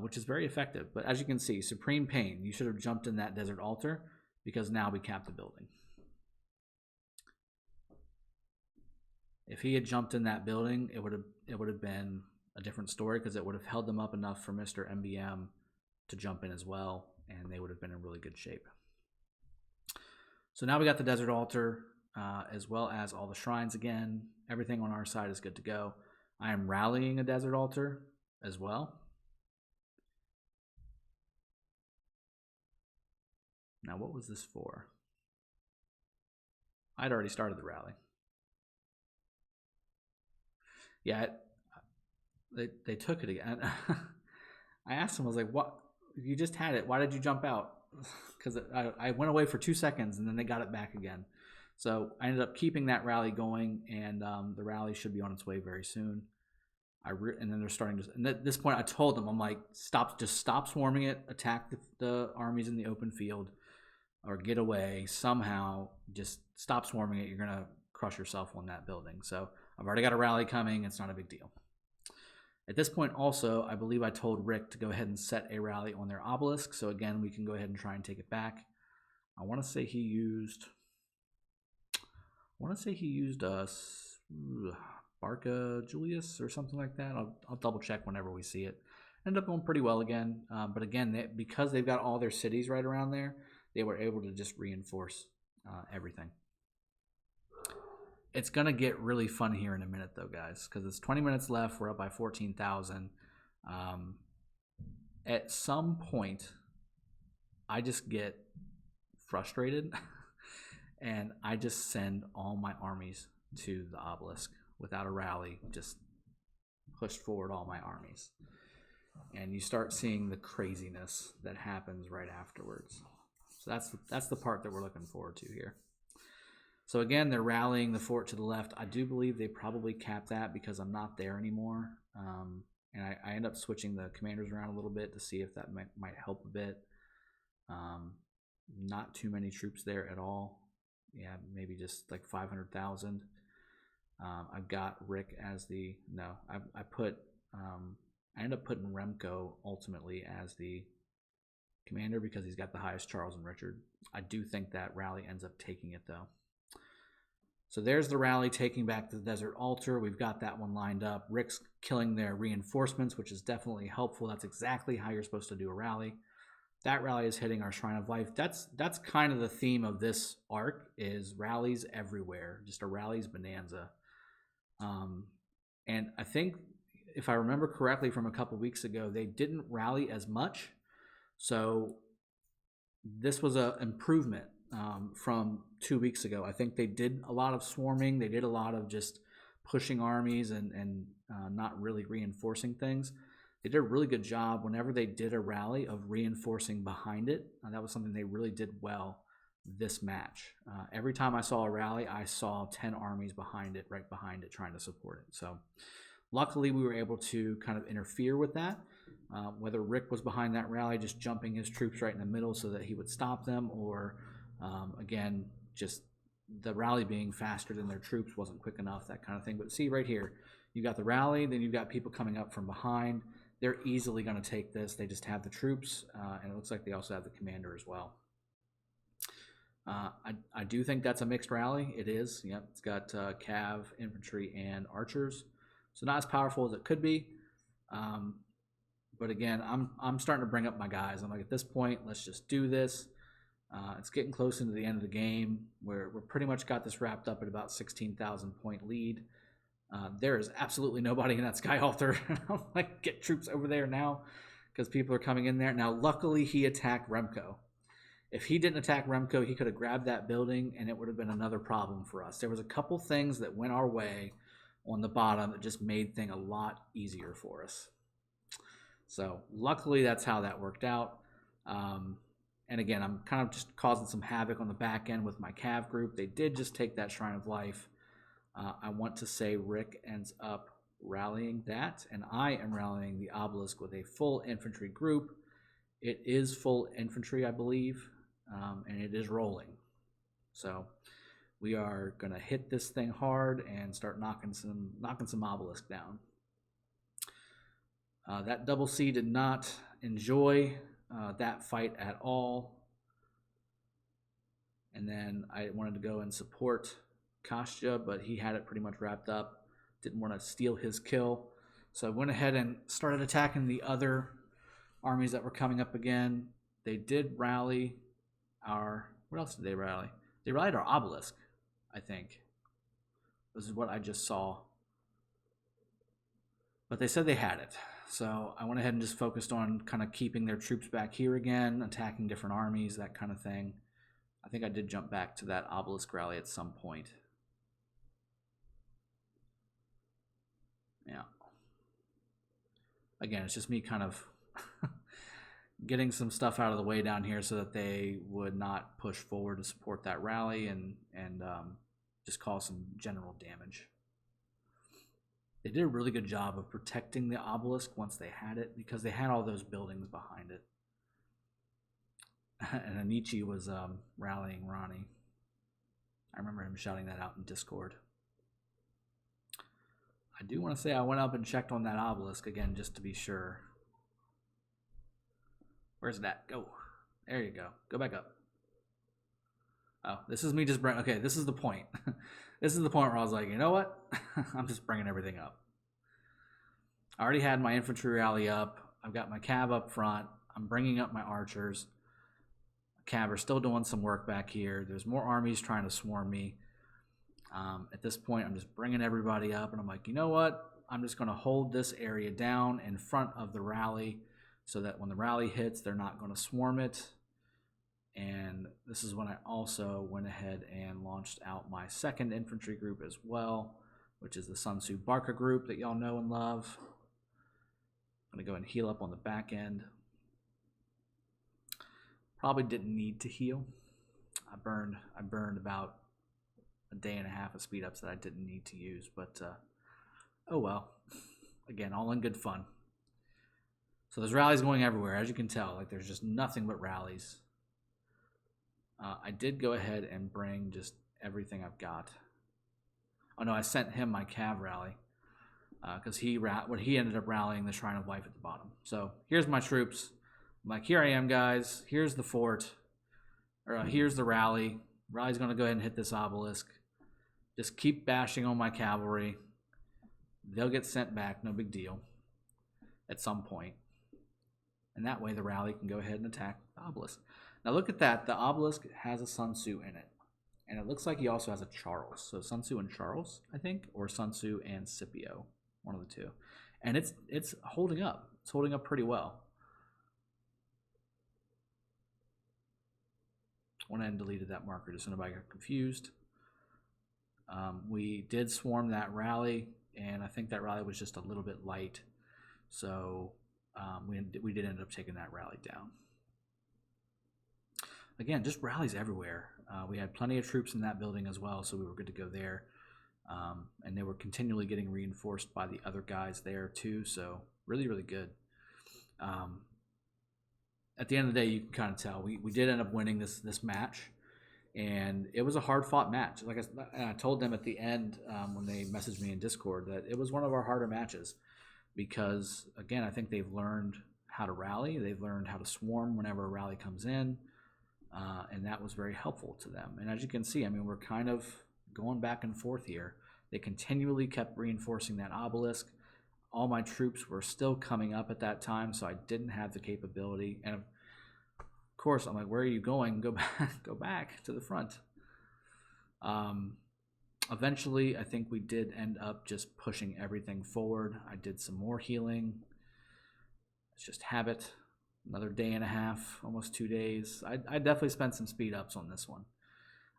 which is very effective. But as you can see, Supreme Pain, you should have jumped in that desert altar, because now we capped the building. If he had jumped in that building, it would have been a different story, because it would have held them up enough for Mr. MBM to jump in as well, and they would have been in really good shape. So now we got the desert altar, as well as all the shrines again. Everything on our side is good to go. I am rallying a desert altar as well. Now, what was this for? I'd already started the rally. Yeah, they took it again. I asked them, I was like, what? You just had it. Why did you jump out? Because I went away for 2 seconds, and then they got it back again. So I ended up keeping that rally going, and the rally should be on its way very soon. And then they're starting to... And at this point, I told them, I'm like, just stop swarming it, attack the armies in the open field, or get away somehow. Just stop swarming it. You're going to crush yourself on that building. So I've already got a rally coming. It's not a big deal. At this point also, I believe I told Rick to go ahead and set a rally on their obelisk. So again, we can go ahead and try and take it back. I want to say he used Barca Julius or something like that. I'll double check whenever we see it. Ended up going pretty well again. But again, because they've got all their cities right around there, they were able to just reinforce everything. It's going to get really fun here in a minute, though, guys, because it's 20 minutes left. We're up by 14,000. At some point, I just get frustrated, and I just send all my armies to the obelisk without a rally, just pushed forward all my armies. and you start seeing the craziness that happens right afterwards. So that's the part that we're looking forward to here. So again, they're rallying the fort to the left. I do believe they probably capped that because I'm not there anymore. And I end up switching the commanders around a little bit to see if that might help a bit. Not too many troops there at all. Yeah, maybe just like 500,000. I've got Rick as the, no, I end up putting Remco ultimately as the commander because he's got the highest Charles and Richard. I do think that rally ends up taking it though. So there's the rally taking back the Desert Altar. We've got that one lined up. Rick's killing their reinforcements, which is definitely helpful. That's exactly how you're supposed to do a rally. That rally is hitting our Shrine of Life. That's kind of the theme of this arc, is rallies everywhere. Just a rallies bonanza. And I think, if I remember correctly from a couple weeks ago, they didn't rally as much. So this was an improvement from 2 weeks ago. I think they did a lot of swarming. They did a lot of just pushing armies and not really reinforcing things. They did a really good job whenever they did a rally of reinforcing behind it. That was something they really did well this match. Every time I saw a rally, I saw 10 armies behind it, right behind it, trying to support it. So luckily, we were able to kind of interfere with that. Whether Rick was behind that rally, just jumping his troops right in the middle so that he would stop them, or again, just the rally being faster than their troops wasn't quick enough, that kind of thing. But see right here, you got the rally, then you've got people coming up from behind. They're easily going to take this. They just have the troops, and it looks like they also have the commander as well. I do think that's a mixed rally. It is. Yep, it's got cav, infantry, and archers. So not as powerful as it could be. But again, I'm starting to bring up my guys. I'm like, at this point, let's just do this. It's getting close into the end of the game. We're pretty much got this wrapped up at about 16,000 point lead. There is absolutely nobody in that sky altar. I'm like, get troops over there now because people are coming in there. Now, luckily, he attacked Remco. If he didn't attack Remco, he could have grabbed that building, and it would have been another problem for us. There was a couple things that went our way on the bottom that just made things a lot easier for us. So luckily, that's how that worked out. And again, I'm kind of just causing some havoc on the back end with my cav group. They did just take that Shrine of Life. I want to say Rick ends up rallying that, and I am rallying the obelisk with a full infantry group. It is full infantry, I believe, and it is rolling. So we are going to hit this thing hard and start knocking some obelisk down. That double C did not enjoy that fight at all. And then I wanted to go and support Kostya, but he had it pretty much wrapped up. Didn't want to steal his kill. So I went ahead and started attacking the other armies that were coming up again. They did rally our... What else did they rally? They rallied our obelisk, I think. This is what I just saw. But they said they had it. So I went ahead and just focused on kind of keeping their troops back here again, attacking different armies, that kind of thing. I think I did jump back to that obelisk rally at some point. Yeah. Again, it's just me kind of getting some stuff out of the way down here so that they would not push forward to support that rally and just cause some general damage. They did a really good job of protecting the obelisk once they had it, because they had all those buildings behind it. And Anichi was rallying Ronnie. I remember him shouting that out in Discord. I do want to say I went up and checked on that obelisk again just to be sure. Where's it at? Go. There you go. Go back up. Oh, this is me just bringing... Okay, this is the point. This is the point where I was like, you know what? I'm just bringing everything up. I already had my infantry rally up. I've got my cav up front. I'm bringing up my archers. Cav are still doing some work back here. There's more armies trying to swarm me. At this point, I'm just bringing everybody up, and I'm like, you know what? I'm just going to hold this area down in front of the rally so that when the rally hits, they're not going to swarm it. And this is when I also went ahead and launched out my second infantry group as well, which is the Sun Tzu Barca group that y'all know and love. I'm going to go and heal up on the back end. Probably didn't need to heal. I burned about a day and a half of speed ups that I didn't need to use, but oh well. Again, all in good fun. So there's rallies going everywhere, as you can tell. Like, there's just nothing but rallies. I did go ahead and bring just everything I've got. Oh no, I sent him my Cav rally because he ended up rallying the Shrine of Life at the bottom. So here's my troops. I'm like, here I am, guys. Here's the fort. Or here's the rally. Rally's going to go ahead and hit this obelisk. Just keep bashing on my cavalry. They'll get sent back, no big deal, at some point. And that way the rally can go ahead and attack the obelisk. Now look at that. The obelisk has a Sun Tzu in it. And it looks like he also has a Charles. So Sun Tzu and Charles, I think, or Sun Tzu and Scipio, one of the two. And it's holding up. It's holding up pretty well. Went ahead and deleted that marker just so nobody got confused. We did swarm that rally, and I think that rally was just a little bit light. So we did end up taking that rally down. Again, just rallies everywhere. We had plenty of troops in that building as well, so we were good to go there. And they were continually getting reinforced by the other guys there too, so really, really good. At the end of the day, you can kind of tell. We did end up winning this match, and it was a hard-fought match. Like I told them at the end when they messaged me in Discord that it was one of our harder matches because, again, I think they've learned how to rally. They've learned how to swarm whenever a rally comes in. And that was very helpful to them. And as you can see, I mean, we're kind of going back and forth here. They continually kept reinforcing that obelisk. All my troops were still coming up at that time, so I didn't have the capability. And of course, I'm like, where are you going? Go back to the front. Eventually, I think we did end up just pushing everything forward. I did some more healing. It's just habit. Another day and a half, almost 2 days. I definitely spent some speed ups on this one.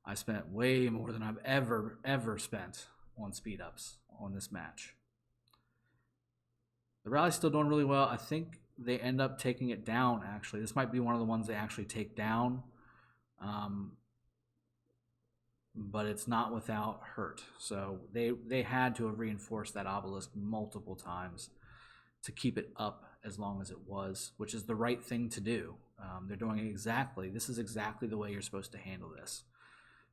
I spent way more than I've ever spent on speed ups on this match. The rally's still doing really well. I think they end up taking it down, actually. This might be one of the ones they actually take down. But it's not without hurt. So they had to have reinforced that obelisk multiple times to keep it up as long as it was, which is the right thing to do. They're doing this is exactly the way you're supposed to handle this.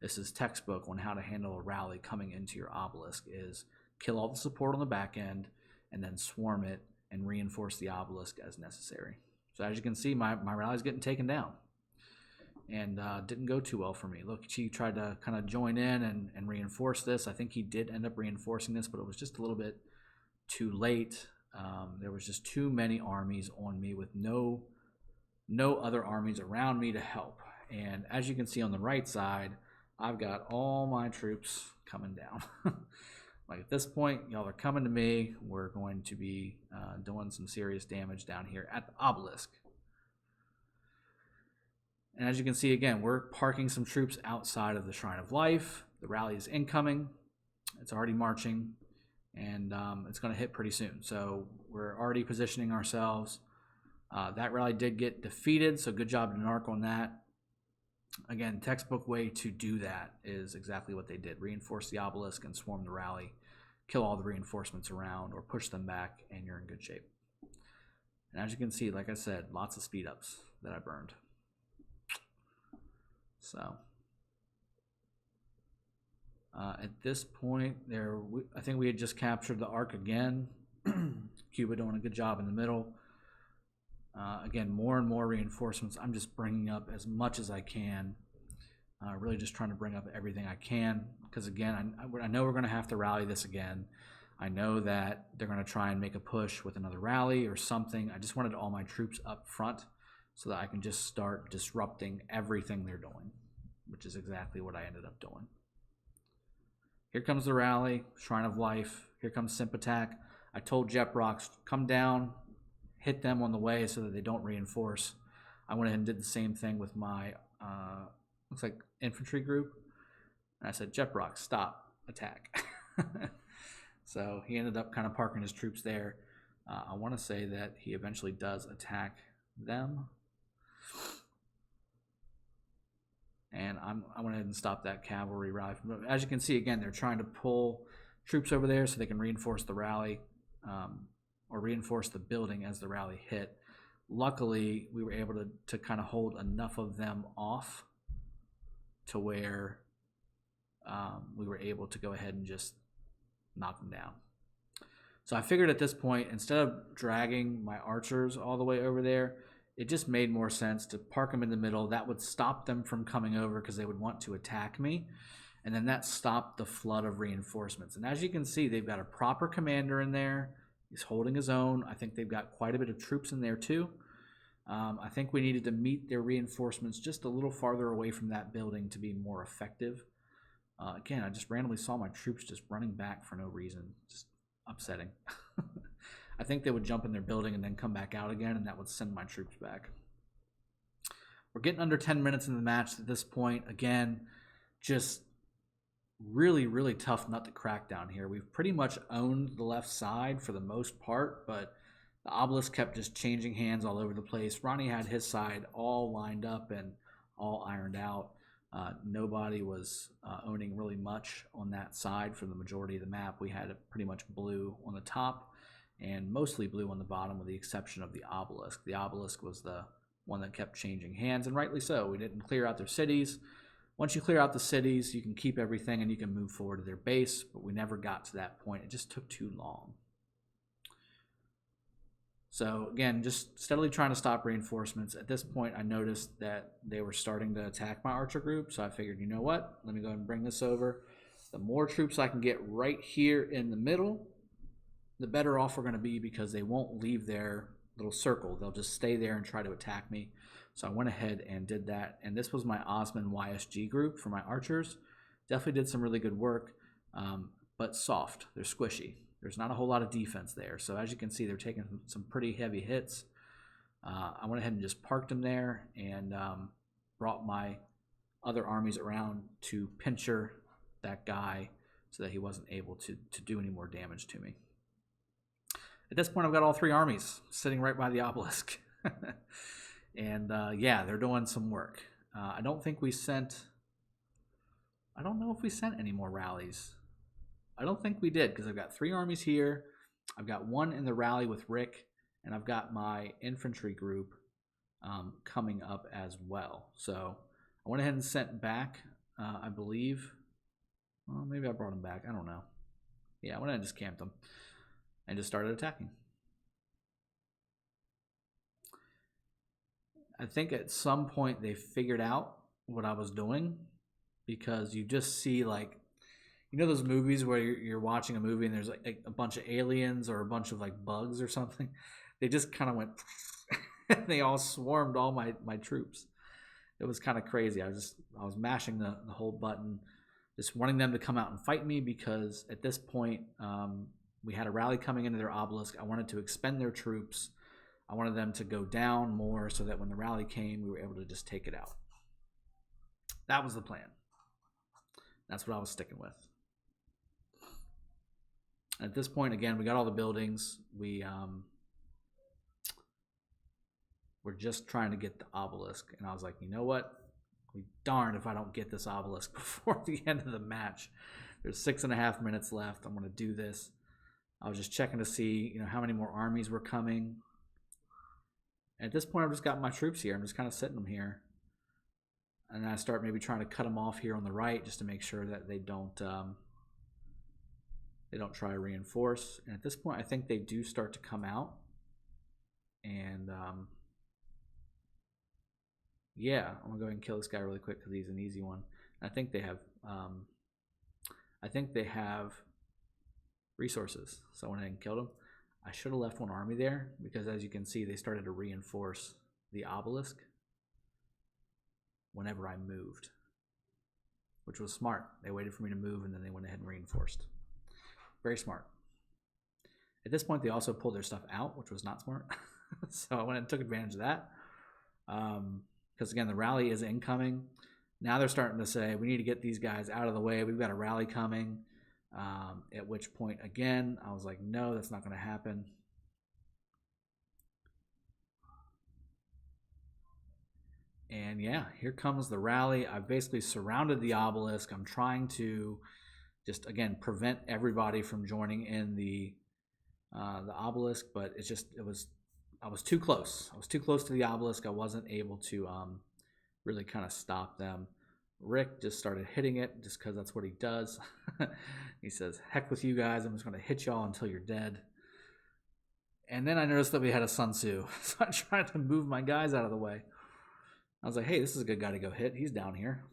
This is textbook on how to handle a rally coming into your obelisk is kill all the support on the back end and then swarm it and reinforce the obelisk as necessary. So as you can see, my rally's getting taken down and didn't go too well for me. Look, he tried to kind of join in and reinforce this. I think he did end up reinforcing this, but it was just a little bit too late. There was just too many armies on me with no other armies around me to help. And as you can see on the right side, I've got all my troops coming down. Like at this point, y'all are coming to me. We're going to be doing some serious damage down here at the obelisk. And as you can see, again, we're parking some troops outside of the Shrine of Life. The rally is incoming. It's already marching. And it's going to hit pretty soon. So we're already positioning ourselves. That rally did get defeated, so good job to Narc on that. Again, textbook way to do that is exactly what they did. Reinforce the obelisk and swarm the rally. Kill all the reinforcements around or push them back, and you're in good shape. And as you can see, like I said, lots of speed ups that I burned. So at this point, I think we had just captured the Ark again. Cuba doing a good job in the middle. Again, more and more reinforcements. I'm just bringing up as much as I can. Really just trying to bring up everything I can. Because again, I know we're going to have to rally this again. I know that they're going to try and make a push with another rally or something. I just wanted all my troops up front so that I can just start disrupting everything they're doing, which is exactly what I ended up doing. Here comes the rally, Shrine of Life. Here comes Simp Attack. I told Jeprox, come down, hit them on the way so that they don't reinforce. I went ahead and did the same thing with my, looks like infantry group. And I said, Jeprox, stop, attack. So he ended up kind of parking his troops there. I want to say that he eventually does attack them. And I went ahead and stopped that cavalry rally. As you can see, again, they're trying to pull troops over there so they can reinforce the rally, or reinforce the building as the rally hit. Luckily, we were able to kind of hold enough of them off to where we were able to go ahead and just knock them down. So I figured at this point, instead of dragging my archers all the way over there, it just made more sense to park them in the middle. That would stop them from coming over because they would want to attack me. And then that stopped the flood of reinforcements. And as you can see, they've got a proper commander in there. He's holding his own. I think they've got quite a bit of troops in there too. I think we needed to meet their reinforcements just a little farther away from that building to be more effective. Again, I just randomly saw my troops just running back for no reason. Just upsetting. I think they would jump in their building and then come back out again, and that would send my troops back. We're getting under 10 minutes in the match at this point. Again, just really, really tough nut to crack down here. We've pretty much owned the left side for the most part, but the obelisk kept just changing hands all over the place. Ronnie had his side all lined up and all ironed out. Nobody was owning really much on that side for the majority of the map. We had pretty much blue on the top and mostly blue on the bottom, with the exception of the obelisk. The obelisk was the one that kept changing hands, and rightly so. We didn't clear out their cities. Once you clear out the cities, you can keep everything and you can move forward to their base, but we never got to that point. It just took too long. So again, just steadily trying to stop reinforcements. At this point, I noticed that they were starting to attack my archer group, so I figured, you know what? Let me go ahead and bring this over. The more troops I can get right here in the middle, the better off we're going to be, because they won't leave their little circle. They'll just stay there and try to attack me. So I went ahead and did that. And this was my Osman YSG group for my archers. Definitely did some really good work, but soft. They're squishy. There's not a whole lot of defense there. So as you can see, they're taking some pretty heavy hits. I went ahead and just parked them there and brought my other armies around to pincher that guy so that he wasn't able to do any more damage to me. At this point, I've got all three armies sitting right by the obelisk. And yeah, they're doing some work. I don't think we sent... I don't know if we sent any more rallies. I don't think we did, because I've got three armies here. I've got one in the rally with Rick, and I've got my infantry group coming up as well. So I went ahead and sent back, I believe. Well, maybe I brought them back. I don't know. Yeah, I went ahead and just camped them and just started attacking. I think at some point they figured out what I was doing, because you just see, like, you know those movies where you're watching a movie and there's like a bunch of aliens or a bunch of like bugs or something? They just kind of went they all swarmed all my troops. It was kind of crazy. I was mashing the whole button, just wanting them to come out and fight me, because at this point we had a rally coming into their obelisk. I wanted to expend their troops. I wanted them to go down more so that when the rally came, we were able to just take it out. That was the plan. That's what I was sticking with. At this point, again, we got all the buildings. We're just trying to get the obelisk. And I was like, you know what? We darned if I don't get this obelisk before the end of the match. There's 6.5 minutes left. I'm going to do this. I was just checking to see, how many more armies were coming. At this point, I've just got my troops here. I'm just kind of sitting them here. And I start maybe trying to cut them off here on the right just to make sure that they don't try to reinforce. And at this point, I think they do start to come out. And yeah, I'm gonna go ahead and kill this guy really quick because he's an easy one. I think they have resources, so I went ahead and killed him. I should have left one army there, because as you can see, they started to reinforce the obelisk whenever I moved, which was smart. They waited for me to move and then they went ahead and reinforced. Very smart. At this point, they also pulled their stuff out, which was not smart. So I went and took advantage of that. Because again, the rally is incoming. Now they're starting to say, we need to get these guys out of the way. We've got a rally coming. At which point, again, I was like, no, that's not going to happen. And yeah, here comes the rally. I've basically surrounded the obelisk. I'm trying to just, again, prevent everybody from joining in the obelisk, but I was too close. I was too close to the obelisk. I wasn't able to really kind of stop them. Rick just started hitting it just because that's what he does. He says, heck with you guys. I'm just going to hit y'all until you're dead. And then I noticed that we had a Sun Tzu. So I tried to move my guys out of the way. I was like, hey, this is a good guy to go hit. He's down here.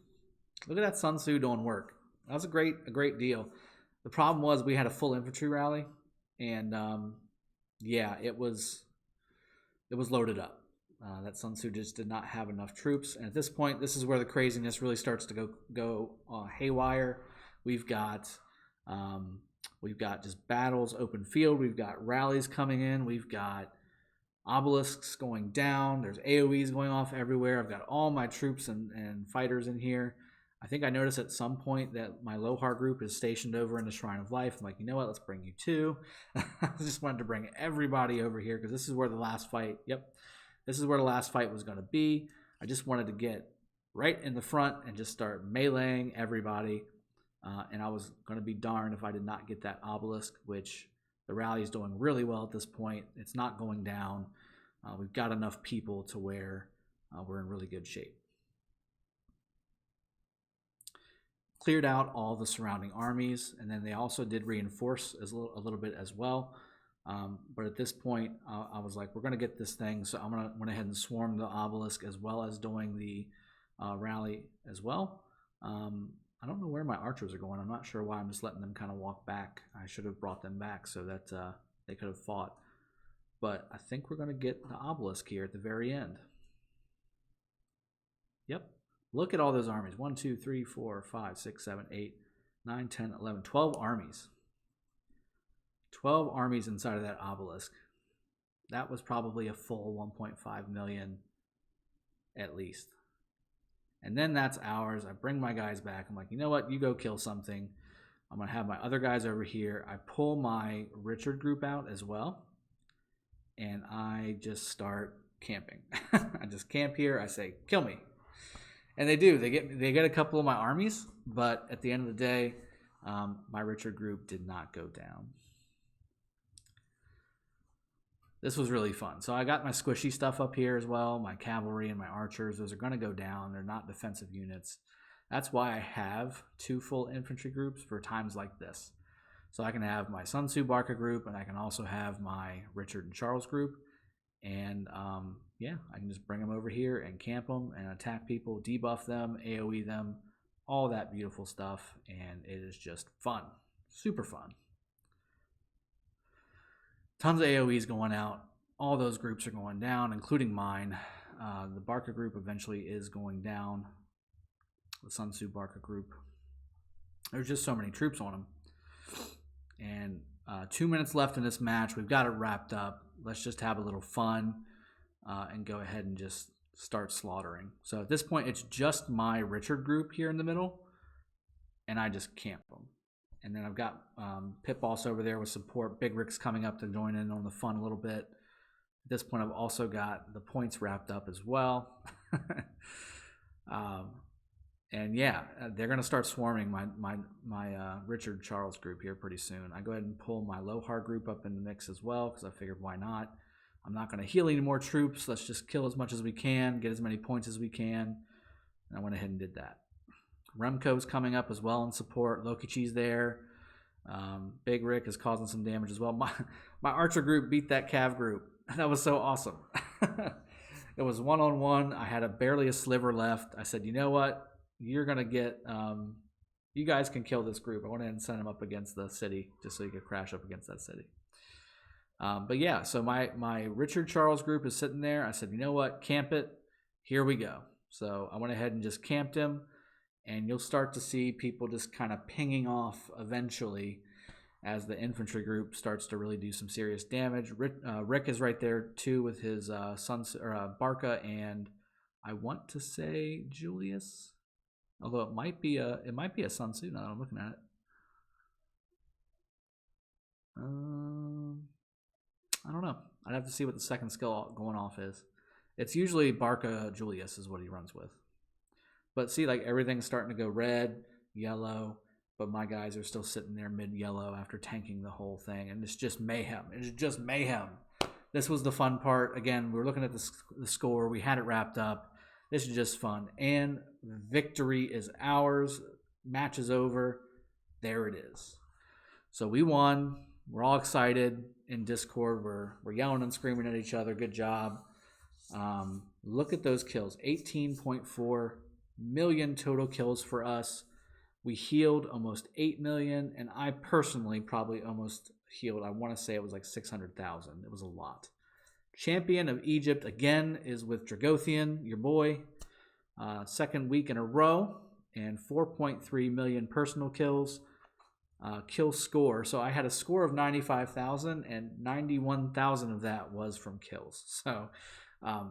Look at that Sun Tzu doing work. That was a great deal. The problem was we had a full infantry rally. And yeah, it was loaded up. That Sun Tzu just did not have enough troops, and at this point, this is where the craziness really starts to go haywire. We've got just battles, open field. We've got rallies coming in. We've got obelisks going down. There's AOEs going off everywhere. I've got all my troops and fighters in here. I think I noticed at some point that my Lohar group is stationed over in the Shrine of Life. I'm like, you know what? Let's bring you too. I just wanted to bring everybody over here because this is where the last fight. Yep. This is where the last fight was going to be. I just wanted to get right in the front and just start meleeing everybody. And I was going to be darned if I did not get that obelisk, which the rally is doing really well at this point. It's not going down. We've got enough people to where we're in really good shape. Cleared out all the surrounding armies, and then they also did reinforce a little bit as well. But at this point, I was like, we're going to get this thing, so I'm going to went ahead and swarm the obelisk as well as doing the rally as well. I don't know where my archers are going. I'm not sure why. I'm just letting them kind of walk back. I should have brought them back so that they could have fought. But I think we're going to get the obelisk here at the very end. Yep. Look at all those armies. 1, 2, 3, 4, 5, 6, 7, 8, 9, 10, 11, 12 armies. 12 armies inside of that obelisk. That was probably a full 1.5 million at least. And then that's ours. I bring my guys back. I'm like, you know what? You go kill something. I'm going to have my other guys over here. I pull my Richard group out as well. And I just start camping. I just camp here. I say, kill me. And they do. They get a couple of my armies. But at the end of the day, my Richard group did not go down. This was really fun. So I got my squishy stuff up here as well. My cavalry and my archers. Those are going to go down. They're not defensive units. That's why I have 2 full infantry groups for times like this. So I can have my Sun Tzu Barca group, and I can also have my Richard and Charles group. And yeah, I can just bring them over here and camp them and attack people, debuff them, AoE them, all that beautiful stuff. And it is just fun. Super fun. Tons of AoEs going out. All those groups are going down, including mine. The Barca group eventually is going down. The Sun Tzu Barca group. There's just so many troops on them. And 2 minutes left in this match. We've got it wrapped up. Let's just have a little fun and go ahead and just start slaughtering. So at this point, it's just my Richard group here in the middle. And I just camp them. And then I've got Pip also over there with support. Big Rick's coming up to join in on the fun a little bit. At this point, I've also got the points wrapped up as well. And yeah, they're going to start swarming my Richard Charles group here pretty soon. I go ahead and pull my Lohar group up in the mix as well because I figured why not. I'm not going to heal any more troops. Let's just kill as much as we can, get as many points as we can. And I went ahead and did that. Remco's coming up as well in support. Lokichi's there. Big Rick is causing some damage as well. My archer group beat that Cav group. That was so awesome. It was 1-on-1. I had barely a sliver left. I said, you know what? You're going to get... you guys can kill this group. I went ahead and sent him up against the city just so you could crash up against that city. But yeah, so my Richard Charles group is sitting there. I said, you know what? Camp it. Here we go. So I went ahead and just camped him. And you'll start to see people just kind of pinging off eventually as the infantry group starts to really do some serious damage. Rick is right there too with his Barca and I want to say Julius, although it might be a Sun Tzu now that I'm looking at it. I don't know. I'd have to see what the second skill going off is. It's usually Barca Julius is what he runs with. But see, like everything's starting to go red, yellow, but my guys are still sitting there mid-yellow after tanking the whole thing, and it's just mayhem. It's just mayhem. This was the fun part. Again, we were looking at the score. We had it wrapped up. This is just fun. And victory is ours. Match is over. There it is. So we won. We're all excited. In Discord, we're yelling and screaming at each other. Good job. Look at those kills. 18.4 million total kills for us. We healed almost 8 million, and I personally probably almost healed, I want to say it was like 600,000. It was a lot. Champion of Egypt, again, is with Dragothien, your boy. Second week in a row, and 4.3 million personal kills. Kill score. So I had a score of 95,000, and 91,000 of that was from kills. So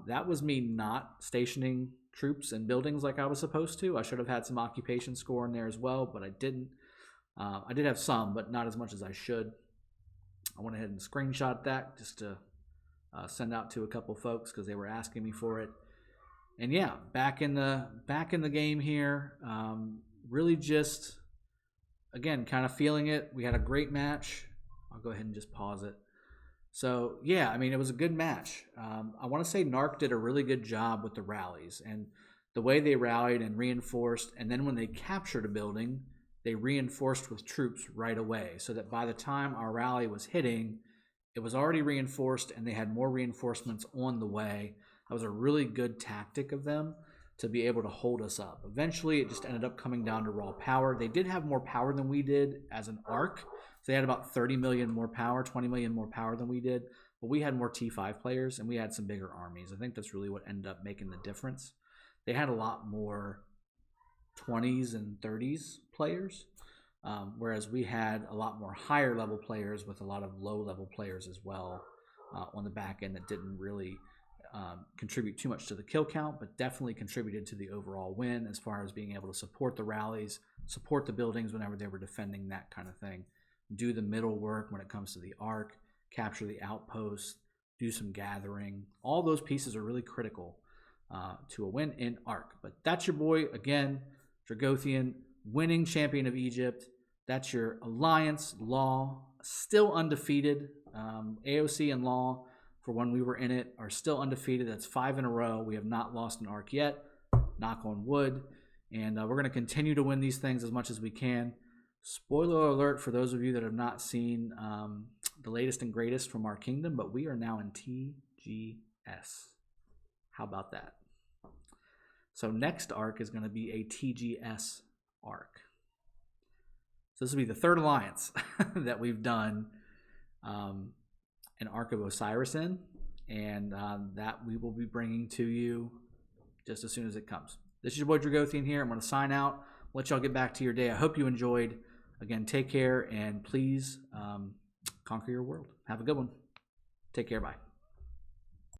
that was me not stationing troops and buildings like I was supposed to. I should have had some occupation score in there as well, but I didn't. I did have some, but not as much as I should. I went ahead and screenshot that just to send out to a couple folks because they were asking me for it. And yeah, back in the game here. Really just, again, kind of feeling it. We had a great match. I'll go ahead and just pause it. So, yeah, I mean, it was a good match. I want to say Narc did a really good job with the rallies and the way they rallied and reinforced. And then when they captured a building, they reinforced with troops right away so that by the time our rally was hitting, it was already reinforced and they had more reinforcements on the way. That was a really good tactic of them to be able to hold us up. Eventually, it just ended up coming down to raw power. They did have more power than we did as an Ark. So they had about 30 million more power, 20 million more power than we did. But we had more T5 players, and we had some bigger armies. I think that's really what ended up making the difference. They had a lot more 20s and 30s players, whereas we had a lot more higher level players with a lot of low level players as well on the back end that didn't really contribute too much to the kill count, but definitely contributed to the overall win as far as being able to support the rallies, support the buildings whenever they were defending, that kind of thing. Do the middle work when it comes to the Ark, capture the outposts, do some gathering. All those pieces are really critical to a win in Ark. But that's your boy, again, Dragothien, winning champion of Egypt. That's your Alliance, Law, still undefeated. AOC and Law, for when we were in it, are still undefeated. That's 5 in a row. We have not lost an Ark yet. Knock on wood. And we're going to continue to win these things as much as we can. Spoiler alert for those of you that have not seen the latest and greatest from our kingdom, but we are now in TGS. How about that? So next Ark is going to be a TGS Ark. So this will be the third alliance that we've done an Ark of Osiris in, and that we will be bringing to you just as soon as it comes. This is your boy Dragothien here. I'm going to sign out, let y'all get back to your day. I hope you enjoyed. Again, take care, and please conquer your world. Have a good one. Take care. Bye.